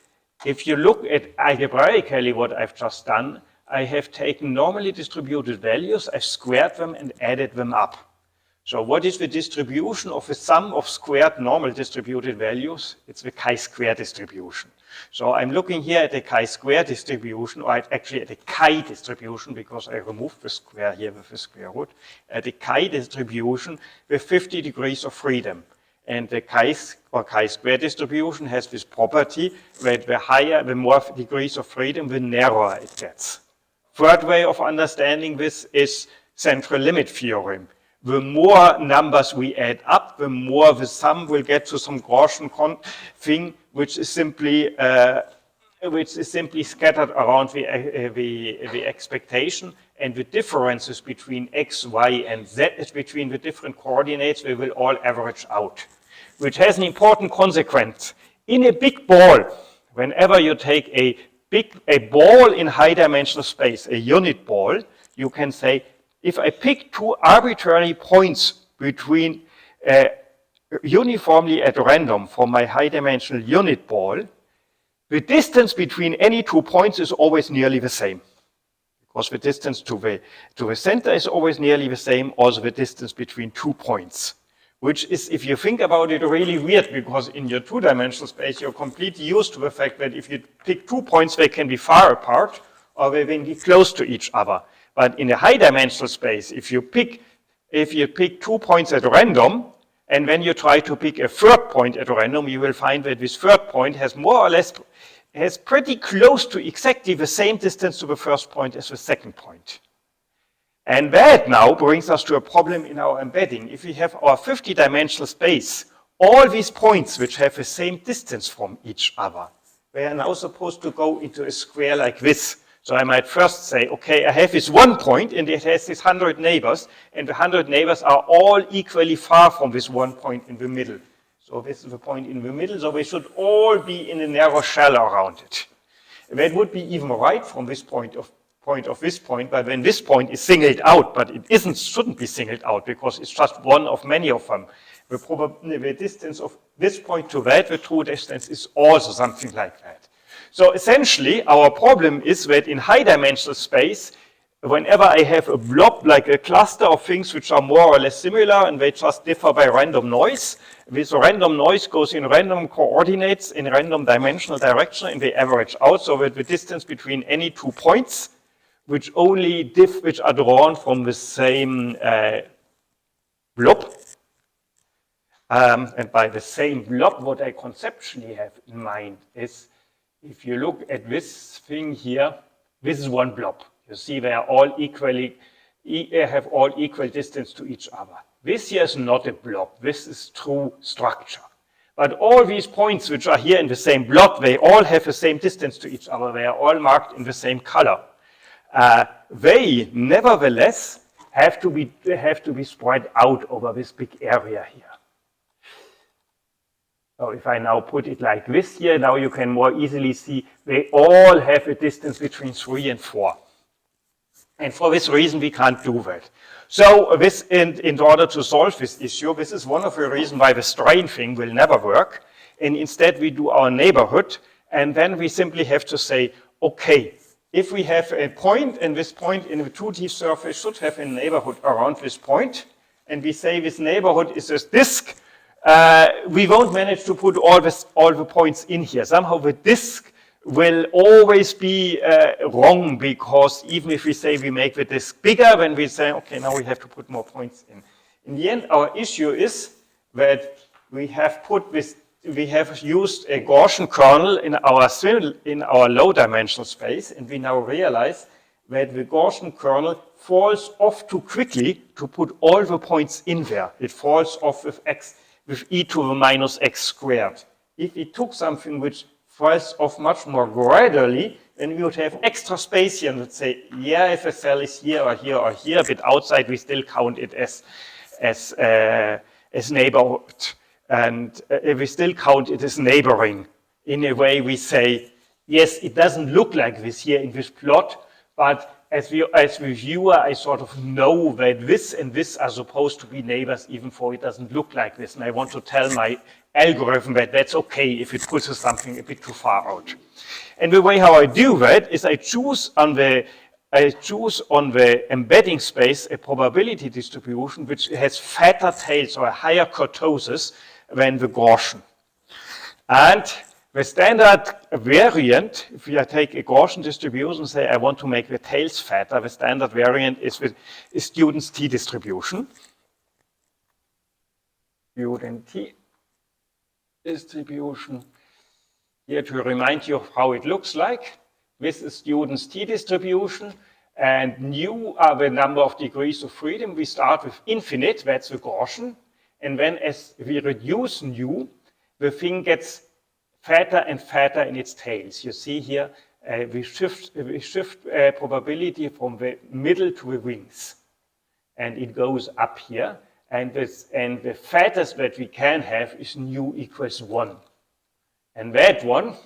if you look at algebraically what I've just done, I have taken normally distributed values, I've squared them and added them up. So what is the distribution of the sum of squared normal distributed values? It's the chi-square distribution. So I'm looking here at the chi-square distribution, or actually at the chi distribution, because I removed the square here with the square root, at the chi distribution with 50 degrees of freedom. And the chi-square distribution has this property that the more degrees of freedom, the narrower it gets. Third way of understanding this is central limit theorem. The more numbers we add up, the more the sum will get to some Gaussian thing, which is simply scattered around the expectation, and the differences between x, y, and z, between the different coordinates, they will all average out, which has an important consequence. In a big ball, whenever you take a ball in high dimensional space, a unit ball, you can say, if I pick two arbitrary points between uniformly at random from my high dimensional unit ball, the distance between any 2 points is always nearly the same. Because the distance to the center is always nearly the same, also the distance between 2 points. Which is, if you think about it, really weird, because in your two-dimensional space, you're completely used to the fact that if you pick 2 points, they can be far apart, or they can be close to each other. But in a high-dimensional space, if you pick 2 points at random, and then you try to pick a third point at random, you will find that this third point has more or less, has pretty close to exactly the same distance to the first point as the second point. And that now brings us to a problem in our embedding. If we have our 50-dimensional space, all these points which have the same distance from each other, they are now supposed to go into a square like this. So I might first say, okay, I have this one point and it has these 100 neighbors, and the 100 neighbors are all equally far from this one point in the middle. So this is the point in the middle, so they should all be in a narrow shell around it. That would be even right from this point of this point, but when this point is singled out, but it shouldn't be singled out because it's just one of many of them. The distance of this point to that, the true distance, is also something like that. So essentially, our problem is that in high-dimensional space, whenever I have a blob, like a cluster of things which are more or less similar and they just differ by random noise, this random noise goes in random coordinates in random dimensional direction and they average out, so that the distance between any 2 points which are drawn from the same blob. And by the same blob, what I conceptually have in mind is, if you look at this thing here, this is one blob. You see they are all have all equal distance to each other. This here is not a blob, this is true structure. But all these points which are here in the same blob, they all have the same distance to each other, they are all marked in the same color. They nevertheless have to be spread out over this big area here. So if I now put it like this here, now you can more easily see they all have a distance between 3 and 4. And for this reason, we can't do that. So this, in order to solve this issue, this is one of the reasons why the strain thing will never work. And instead, we do our neighborhood. And then we simply have to say, okay, if we have a point, and this point in the 2D surface should have a neighborhood around this point, and we say this neighborhood is this disk, we won't manage to put all the points in here. Somehow the disk will always be wrong, because even if we say we make the disk bigger, then we say, okay, now we have to put more points in. In the end, our issue is that we have used a Gaussian kernel in our low dimensional space, and we now realize that the Gaussian kernel falls off too quickly to put all the points in there. It falls off with e to the minus x squared. If we took something which falls off much more gradually, then we would have extra space here and would say, yeah, if a cell is here or here or here, but outside we still count it as neighborhood. And we still count it as neighboring. In a way we say, yes, it doesn't look like this here in this plot, but as the viewer, I sort of know that this and this are supposed to be neighbors, even though it doesn't look like this. And I want to tell my algorithm that that's okay if it pushes something a bit too far out. And the way how I do that is I choose on the embedding space a probability distribution which has fatter tails or a higher kurtosis than the Gaussian. And the standard variant, if we take a Gaussian distribution and say I want to make the tails fatter, the standard variant is with student's t distribution. Student t distribution. Here to remind you of how it looks like. This is student's t distribution, and nu are the number of degrees of freedom. We start with infinite, that's the Gaussian, and then as we reduce nu, the thing gets fatter and fatter in its tails. You see here, we shift probability from the middle to the wings, and it goes up here. And the fattest that we can have is nu equals 1. And that one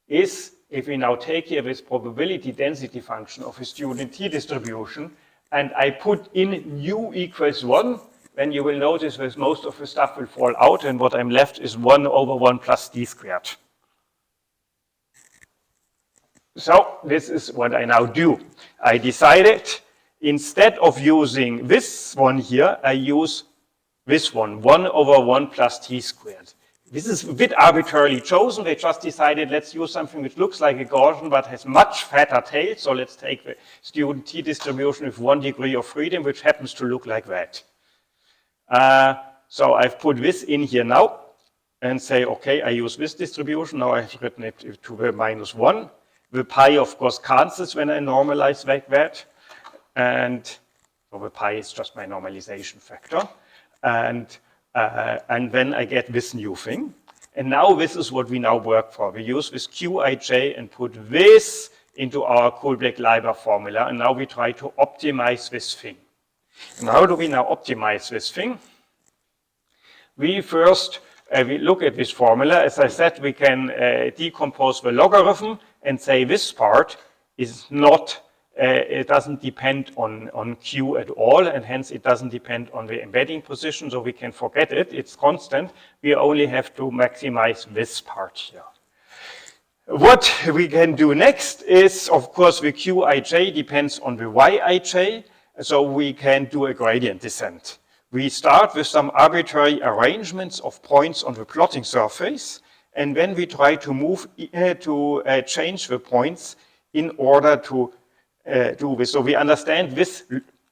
is, if we now take here this probability density function of a student t distribution, and I put in nu equals 1, then you will notice that most of the stuff will fall out, and what I'm left is 1 over 1 plus d squared. So this is what I now do. I decided, instead of using this one here, I use this one, 1 over 1 plus t squared. This is a bit arbitrarily chosen. They just decided, let's use something which looks like a Gaussian but has much fatter tails. So let's take the student t distribution with 1 degree of freedom, which happens to look like that. So I've put this in here now and say, okay, I use this distribution. Now I've written it to the minus 1. The pi, of course, cancels when I normalize like that. And so the pi is just my normalization factor. And then I get this new thing. And now this is what we now work for. We use this Qij and put this into our Kullback-Leibler formula. And now we try to optimize this thing. And how do we now optimize this thing? We first we look at this formula. As I said, we can decompose the logarithm and say this part is not, it doesn't depend on Q at all, and hence it doesn't depend on the embedding position, so we can forget it. It's constant. We only have to maximize this part here. What we can do next is, of course, the Qij depends on the Yij, so we can do a gradient descent. We start with some arbitrary arrangements of points on the plotting surface, and then we try to move change the points in order to do this. So we understand this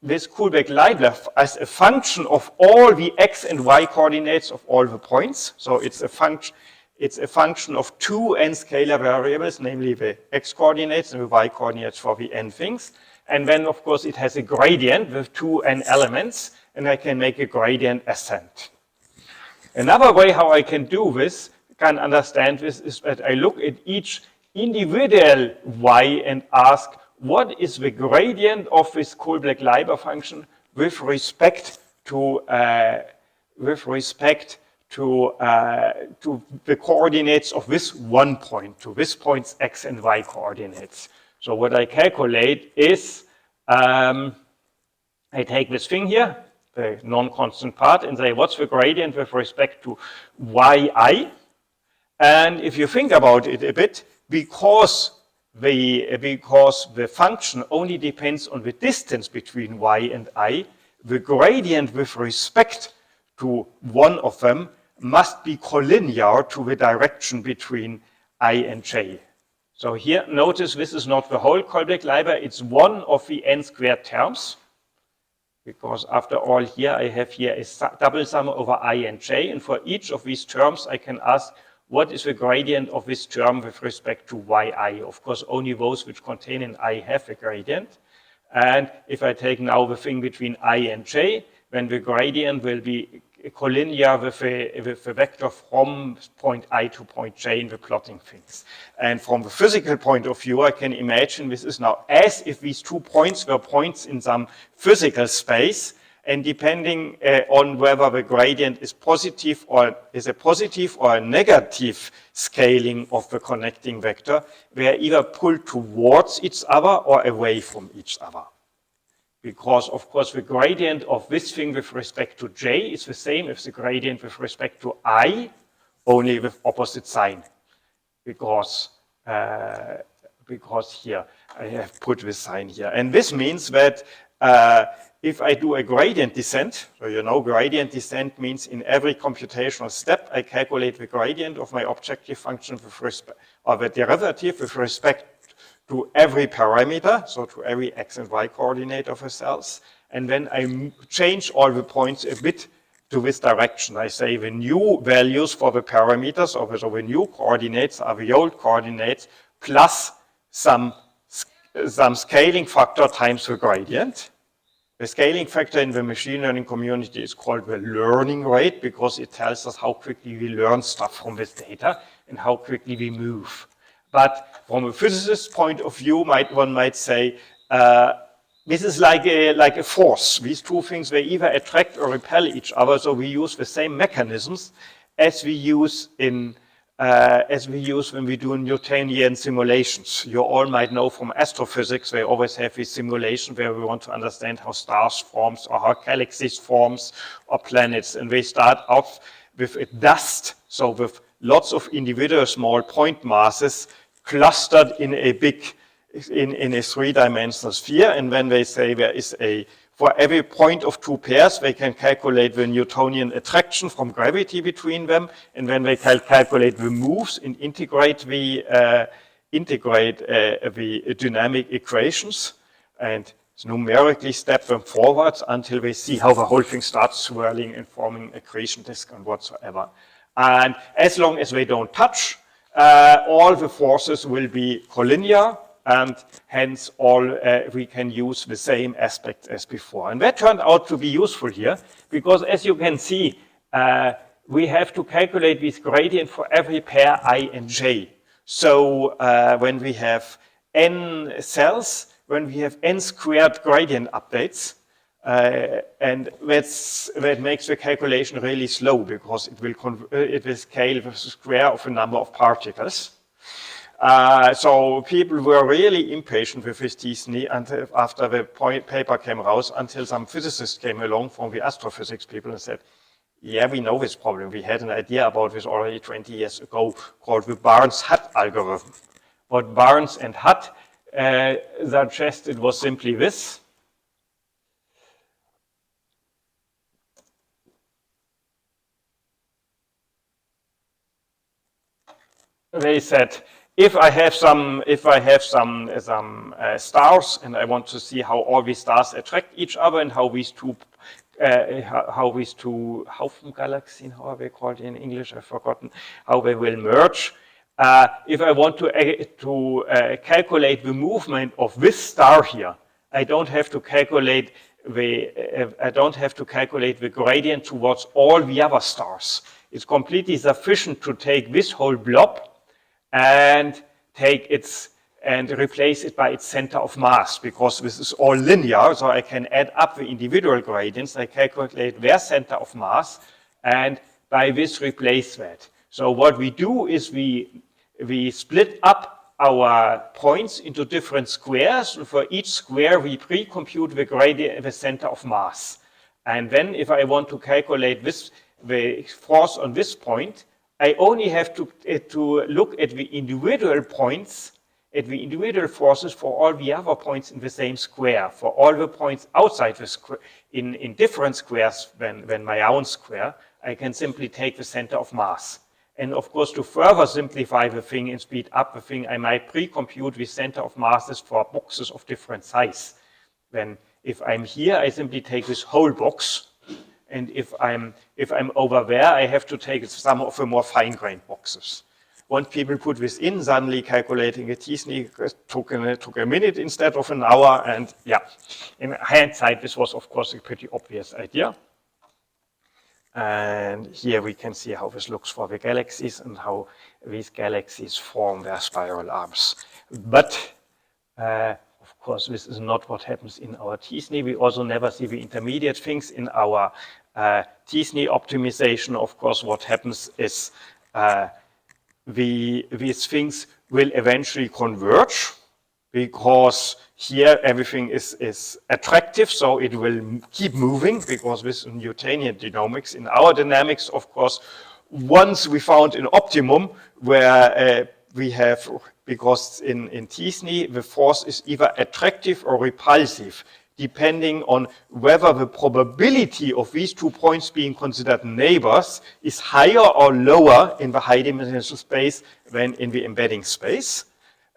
Kullback-Leibler as a function of all the x and y coordinates of all the points. So it's a function of two n scalar variables, namely the x coordinates and the y coordinates for the n things. And then, of course, it has a gradient with two n elements, and I can make a gradient ascent. Another way how I can do this, can understand this, is that I look at each individual y and ask, what is the gradient of this Kullback-Leibler function with respect to the coordinates of this one point, to this point's x and y coordinates. So what I calculate is, I take this thing here, the non-constant part, and say, what's the gradient with respect to yi? And if you think about it a bit, because the function only depends on the distance between y and I, the gradient with respect to one of them must be collinear to the direction between I and j. So here, notice this is not the whole Kullback-Leibler, it's one of the n squared terms, because after all here I have here a double sum over I and j, and for each of these terms I can ask, what is the gradient of this term with respect to yi? Of course, only those which contain an I have a gradient. And if I take now the thing between I and j, then the gradient will be collinear with the vector from point I to point j in the plotting things. And from the physical point of view, I can imagine this is now as if these 2 points were points in some physical space, and depending on whether the gradient is positive or is a positive or a negative scaling of the connecting vector, they are either pulled towards each other or away from each other. Because, of course, the gradient of this thing with respect to j is the same as the gradient with respect to I, only with opposite sign. Because here, I have put this sign here. And this means that if I do a gradient descent, so you know gradient descent means in every computational step, I calculate the gradient of my objective function with respect, or the derivative with respect to every parameter, so to every x and y coordinate of the cells, and then I change all the points a bit to this direction. I say the new values for the parameters, or so the new coordinates are the old coordinates plus some scaling factor times the gradient. The scaling factor in the machine learning community is called the learning rate because it tells us how quickly we learn stuff from this data and how quickly we move. But from a physicist's point of view, one might say, this is like a force. These two things, they either attract or repel each other, so we use the same mechanisms as we use when we do Newtonian simulations. You all might know from astrophysics, they always have this simulation where we want to understand how stars forms or how galaxies forms or planets. And they start off with a dust, so with lots of individual small point masses clustered in a three-dimensional sphere. And when they say there is for every point of 2 pairs, they can calculate the Newtonian attraction from gravity between them. And then they calculate the moves and integrate the dynamic equations and numerically step them forwards until they see how the whole thing starts swirling and forming accretion disk and whatsoever. And as long as they don't touch, all the forces will be collinear, and hence we can use the same aspects as before. And that turned out to be useful here, because as you can see, we have to calculate this gradient for every pair I and j. So when we have n cells, when we have n squared gradient updates, and that makes the calculation really slow because it will scale with the square of the number of particles. So people were really impatient with this t-SNE until after the paper came out, until some physicists came along from the astrophysics people and said, Yeah, we know this problem. We had an idea about this already 20 years ago called the Barnes-Hutt algorithm. What Barnes and Hutt suggested was simply this. They said, if I have some stars and I want to see how all these stars attract each other and how these two Haufengalaxien, how are they called in English? I've forgotten how they will merge. If I want to calculate the movement of this star here, I don't have to calculate the gradient towards all the other stars. It's completely sufficient to take this whole blob and replace it by its center of mass, because this is all linear, so I can add up the individual gradients, I calculate their center of mass, and by this replace that. So what we do is we split up our points into different squares, and for each square we pre-compute the gradient, the center of mass. And then if I want to calculate the force on this point, I only have to look at the individual points, at the individual forces for all the other points in the same square. For all the points outside the square, in different squares than my own square, I can simply take the center of mass. And of course, to further simplify the thing and speed up the thing, I might pre-compute the center of masses for boxes of different size. Then if I'm here, I simply take this whole box. And if I'm over there, I have to take some of the more fine-grained boxes. Once people put this in, suddenly calculating a t-SNE took a minute instead of an hour. And yeah, in hindsight, this was, of course, a pretty obvious idea. And here we can see how this looks for the galaxies and how these galaxies form their spiral arms. But of course, this is not what happens in our t-SNE. We also never see the intermediate things in our t-SNE optimization. Of course, what happens is these things will eventually converge, because here everything is attractive, so it will keep moving, because this is Newtonian dynamics. In our dynamics, of course, once we found an optimum where we have, because in t-SNE, the force is either attractive or repulsive, depending on whether the probability of these 2 points being considered neighbors is higher or lower in the high-dimensional space than in the embedding space.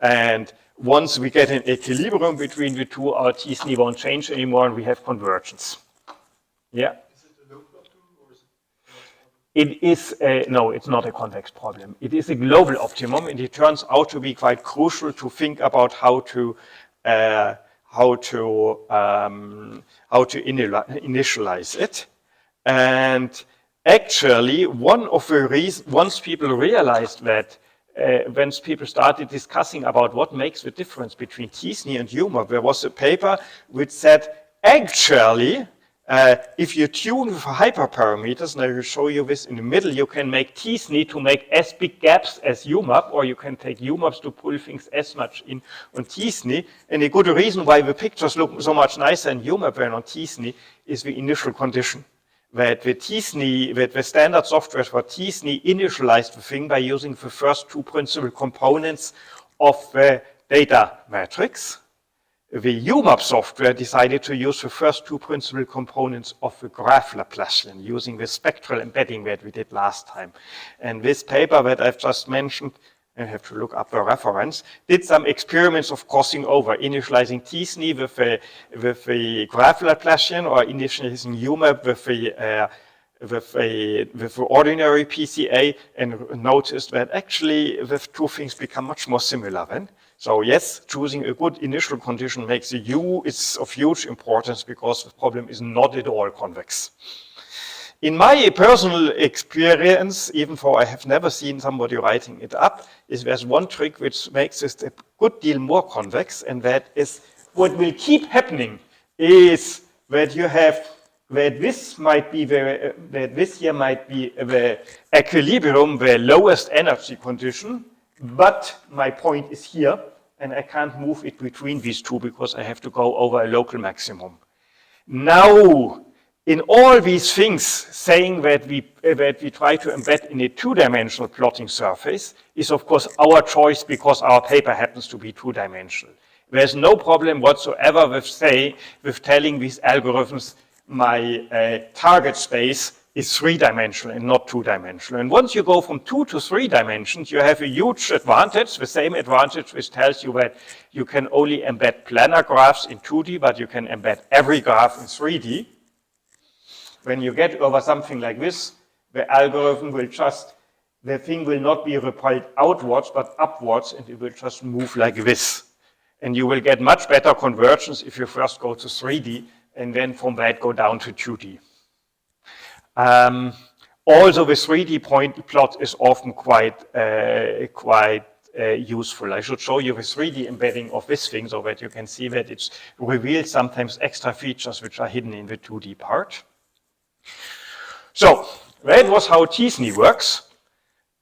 And once we get an equilibrium between the two, our t-SNE won't change anymore and we have convergence. Yeah?
Is it a local optimum or is it?
It is, no, it's not a convex problem. It is a global optimum, and it turns out to be quite crucial to think about how to initialize it. And actually, one of the reasons, once people realized that, when people started discussing about what makes the difference between t-SNE and UMAP, there was a paper which said, actually, if you tune for hyperparameters, and I will show you this in the middle, you can make t-SNE to make as big gaps as UMAP, or you can take UMAPs to pull things as much in on t-SNE. And a good reason why the pictures look so much nicer in UMAP than on t-SNE is the initial condition. That the t-SNE, that the standard software for t-SNE initialized the thing by using the first 2 principal components of the data matrix. The UMAP software decided to use the first 2 principal components of the graph Laplacian using the spectral embedding that we did last time. And this paper that I've just mentioned, I have to look up the reference, did some experiments of crossing over, initializing t-SNE with the graph Laplacian, or initializing UMAP with the ordinary PCA, and noticed that actually the 2 things become much more similar then. So yes, choosing a good initial condition makes the U is of huge importance, because the problem is not at all convex. In my personal experience, even though I have never seen somebody writing it up, is there's one trick which makes this a good deal more convex, and that is what will keep happening is that you have that this might be that this here might be the equilibrium, the lowest energy condition, but my point is here, and I can't move it between these two because I have to go over a local maximum. Now, in all these things, saying that we try to embed in a two-dimensional plotting surface is, of course, our choice because our paper happens to be two-dimensional. There's no problem whatsoever with telling these algorithms my target space is three-dimensional and not two-dimensional. And once you go from 2 to 3 dimensions, you have a huge advantage, the same advantage which tells you that you can only embed planar graphs in 2D, but you can embed every graph in 3D. When you get over something like this, the algorithm will the thing will not be repelled outwards, but upwards, and it will just move like this. And you will get much better convergence if you first go to 3D, and then from that go down to 2D. Also, the 3D point plot is often quite useful. I should show you the 3D embedding of this thing so that you can see that it reveals sometimes extra features which are hidden in the 2D part. So that was how t-SNE works.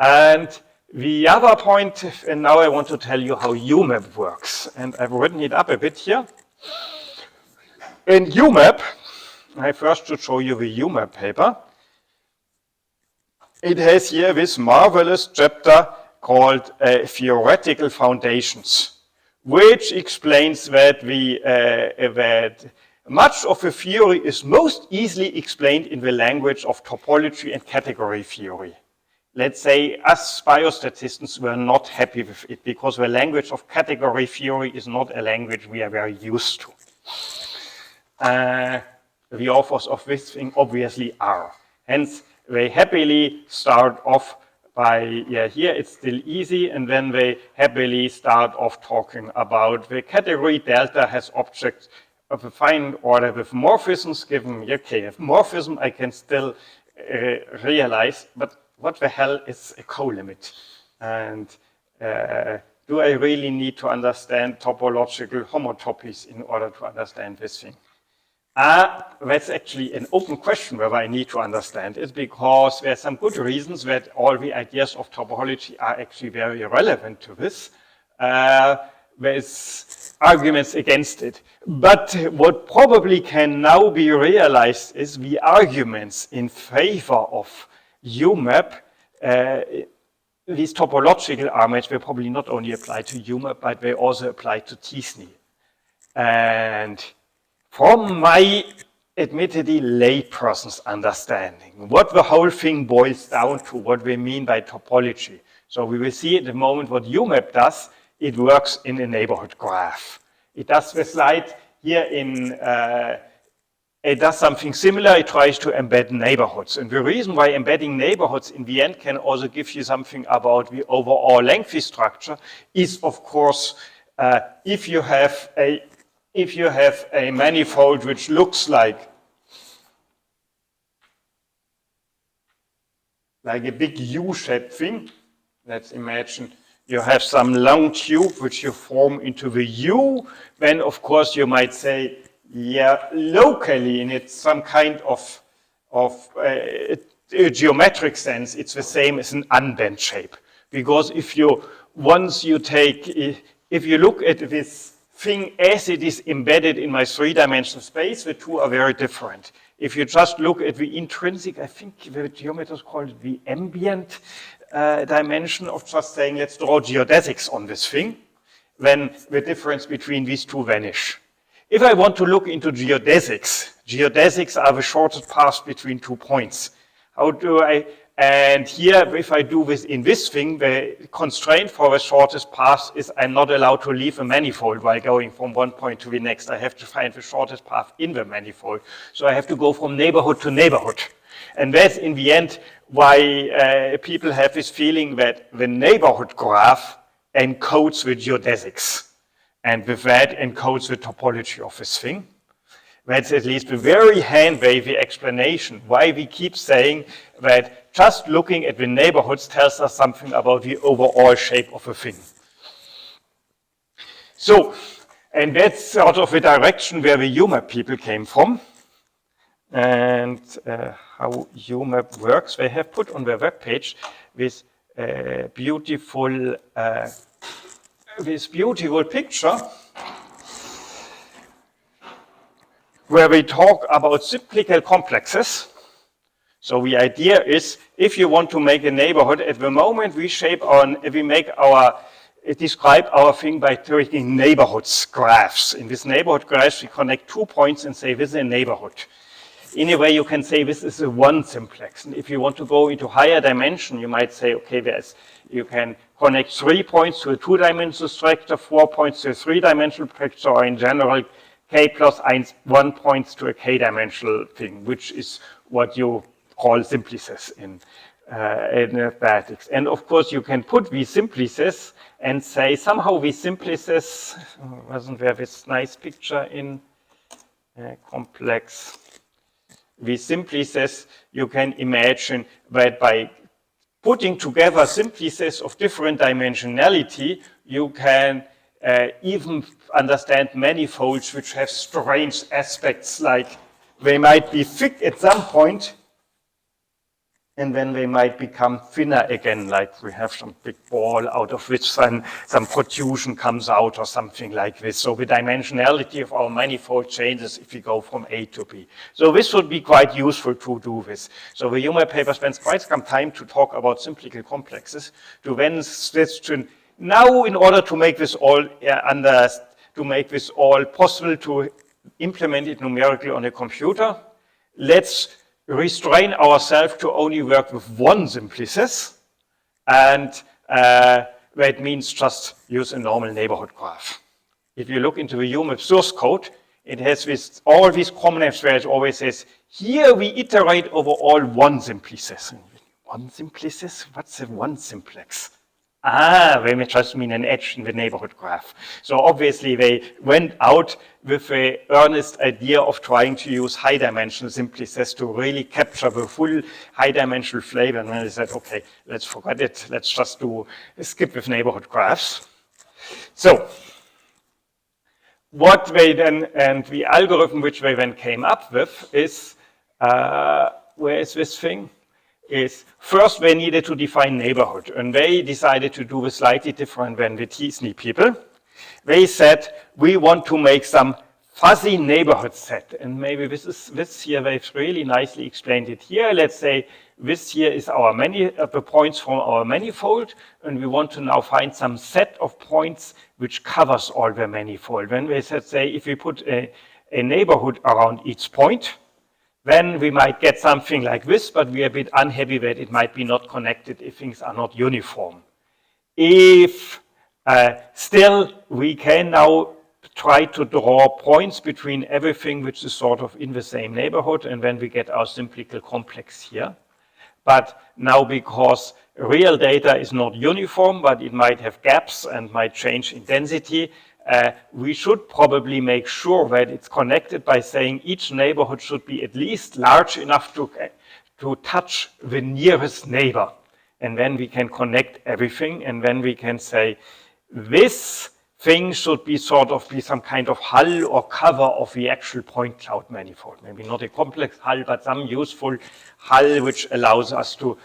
And the other point, and now I want to tell you how UMAP works. And I've written it up a bit here. In UMAP, I first should show you the UMAP paper. It has here this marvelous chapter called Theoretical Foundations, which explains that that much of the theory is most easily explained in the language of topology and category theory. Let's say us biostatisticians were not happy with it because the language of category theory is not a language we are very used to. The authors of this thing obviously are. Hence, they happily start off by, here it's still easy, and then they happily start off talking about the category delta has objects of a fine order with morphisms given, okay, if morphism I can still realize, but what the hell is a co-limit? And do I really need to understand topological homotopies in order to understand this thing? That's actually an open question whether I need to understand it, because there are some good reasons that all the ideas of topology are actually very relevant to this. There's arguments against it. But what probably can now be realized is the arguments in favor of UMAP, these topological arguments will probably not only apply to UMAP, but they also apply to t-SNE. And from my admittedly layperson's understanding, what the whole thing boils down to, what we mean by topology. So we will see at the moment what UMAP does. It works in a neighborhood graph. It does the slide here in, it does something similar. It tries to embed neighborhoods. And the reason why embedding neighborhoods in the end can also give you something about the overall lengthy structure is, of course, if you have a manifold which looks like a big U-shaped thing, let's imagine you have some long tube which you form into the U, then of course you might say, yeah, locally in it's some kind of a geometric sense, it's the same as an unbent shape. Because if you look at this thing as it is embedded in my three-dimensional space, the two are very different. If you just look at the intrinsic, I think the geometers call it the ambient dimension of just saying, let's draw geodesics on this thing, then the difference between these two vanish. If I want to look into geodesics are the shortest path between 2 points. How do I, and here, if I do this in this thing, the constraint for the shortest path is I'm not allowed to leave a manifold while going from one point to the next. I have to find the shortest path in the manifold. So I have to go from neighborhood to neighborhood. And that's in the end why people have this feeling that the neighborhood graph encodes the geodesics. And with that encodes the topology of this thing. That's at least a very hand-wavy explanation why we keep saying that just looking at the neighborhoods tells us something about the overall shape of a thing. So, and that's sort of the direction where the UMAP people came from. And how UMAP works, they have put on their webpage this beautiful picture, where we talk about cyclical complexes. So the idea is, if you want to make a neighborhood, at the moment we describe our thing by taking neighborhoods graphs. In this neighborhood graphs, we connect 2 points and say this is a neighborhood. In a way, you can say this is a one simplex. And if you want to go into higher dimension, you might say, okay, you can connect 3 points to a 2-dimensional structure, 4 points to a 3-dimensional structure, or in general, k plus 1 points to a k-dimensional thing, which is what you call simplices in mathematics. And of course, you can put these simplices and say somehow these simplices, wasn't there this nice picture in complex? These simplices, you can imagine that by putting together simplices of different dimensionality, you can even understand manifolds which have strange aspects, like they might be thick at some point, and then they might become thinner again, like we have some big ball out of which some protrusion comes out or something like this. So the dimensionality of our manifold changes if we go from A to B. So this would be quite useful to do this. So the Hume paper spends quite some time to talk about cyclical complexes, to then switch to now, in order to make this all possible to implement it numerically on a computer, let's restrain ourselves to only work with one simplices, and that means just use a normal neighborhood graph. If you look into the Hume source code, it has all these comments where it always says, here we iterate over all one simplices. One simplices? What's a one simplex? They may just mean an edge in the neighborhood graph. So obviously they went out with the earnest idea of trying to use high-dimensional simplices to really capture the full high-dimensional flavor. And then they said, okay, let's forget it. Let's just skip with neighborhood graphs. So what they then, and the algorithm which they then came up with is, where is this thing? Is first they needed to define neighborhood, and they decided to do it slightly different than the Teasney people. They said, we want to make some fuzzy neighborhood set, and maybe this here, they've really nicely explained it here. Let's say this here is the points from our manifold, and we want to now find some set of points which covers all the manifold. When they said, say, if we put a neighborhood around each point, then we might get something like this, but we are a bit unhappy that it might be not connected if things are not uniform. If still we can now try to draw points between everything which is sort of in the same neighborhood, and then we get our cyclical complex here. But now, because real data is not uniform, but it might have gaps and might change in density, we should probably make sure that it's connected by saying each neighborhood should be at least large enough to touch the nearest neighbor. And then we can connect everything, and then we can say this thing should be some kind of hull or cover of the actual point cloud manifold. Maybe not a complex hull, but some useful hull which allows us to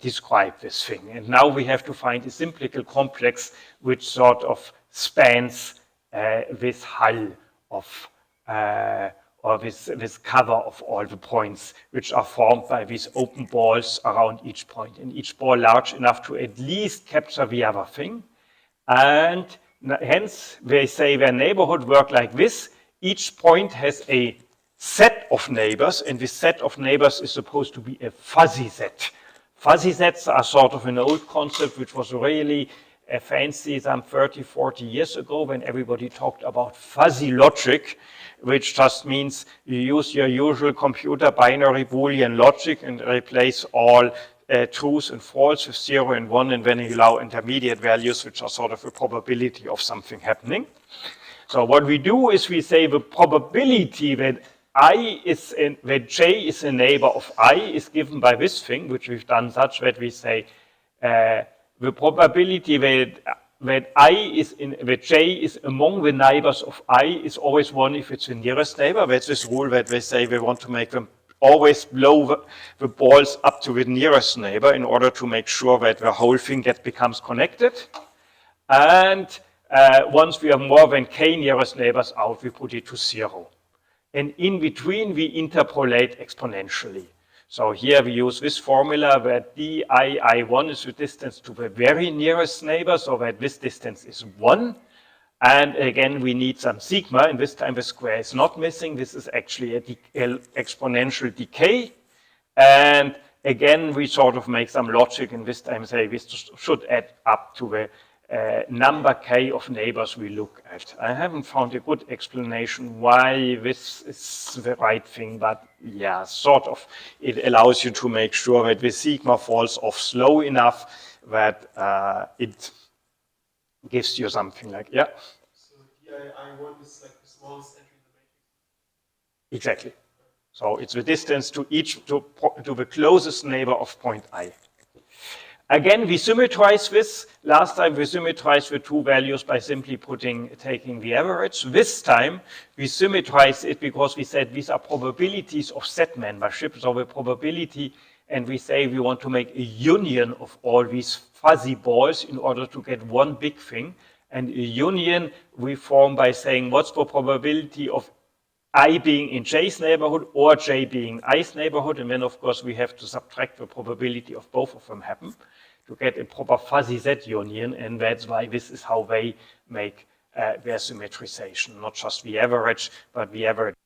describe this thing. And now we have to find a cyclical complex which sort of spans this hull of, or this cover of all the points which are formed by these open balls around each point, and each ball large enough to at least capture the other thing. And hence they say their neighborhood work like this. Each point has a set of neighbors, and this set of neighbors is supposed to be a fuzzy set. Fuzzy sets are sort of an old concept which was really fancy some 30, 40 years ago when everybody talked about fuzzy logic, which just means you use your usual computer binary Boolean logic and replace all truth and false with 0 and 1, and then you allow intermediate values which are sort of a probability of something happening. So what we do is we say the probability that that J is a neighbor of I is given by this thing, which we've done such that we say the probability that J is among the neighbors of I is always 1 if it's the nearest neighbor. That's this rule that they say we want to make them always blow the balls up to the nearest neighbor in order to make sure that the whole thing becomes connected. And once we have more than k nearest neighbors out, we put it to 0. And in between, we interpolate exponentially. So here we use this formula where dii1 is the distance to the very nearest neighbor, so that this distance is 1. And again, we need some sigma, and this time the square is not missing. This is actually an exponential decay. And again, we sort of make some logic, and this time say this should add up to the number k of neighbors we look at. I haven't found a good explanation why this is the right thing, but yeah, sort of. It allows you to make sure that the sigma falls off slow enough that it gives you something like, yeah.
So dii1 is like the smallest entry in the matrix.
Exactly. So it's the distance to the closest neighbor of point I. Again, we symmetrize this. Last time we symmetrized the two values by simply taking the average. This time we symmetrize it because we said these are probabilities of set membership. So the probability, and we say we want to make a union of all these fuzzy balls in order to get one big thing. And a union we form by saying what's the probability of I being in J's neighborhood or J being I's neighborhood, and then of course we have to subtract the probability of both of them happen to get a proper fuzzy Z union, and that's why this is how they make their symmetrization, not just the average, but the average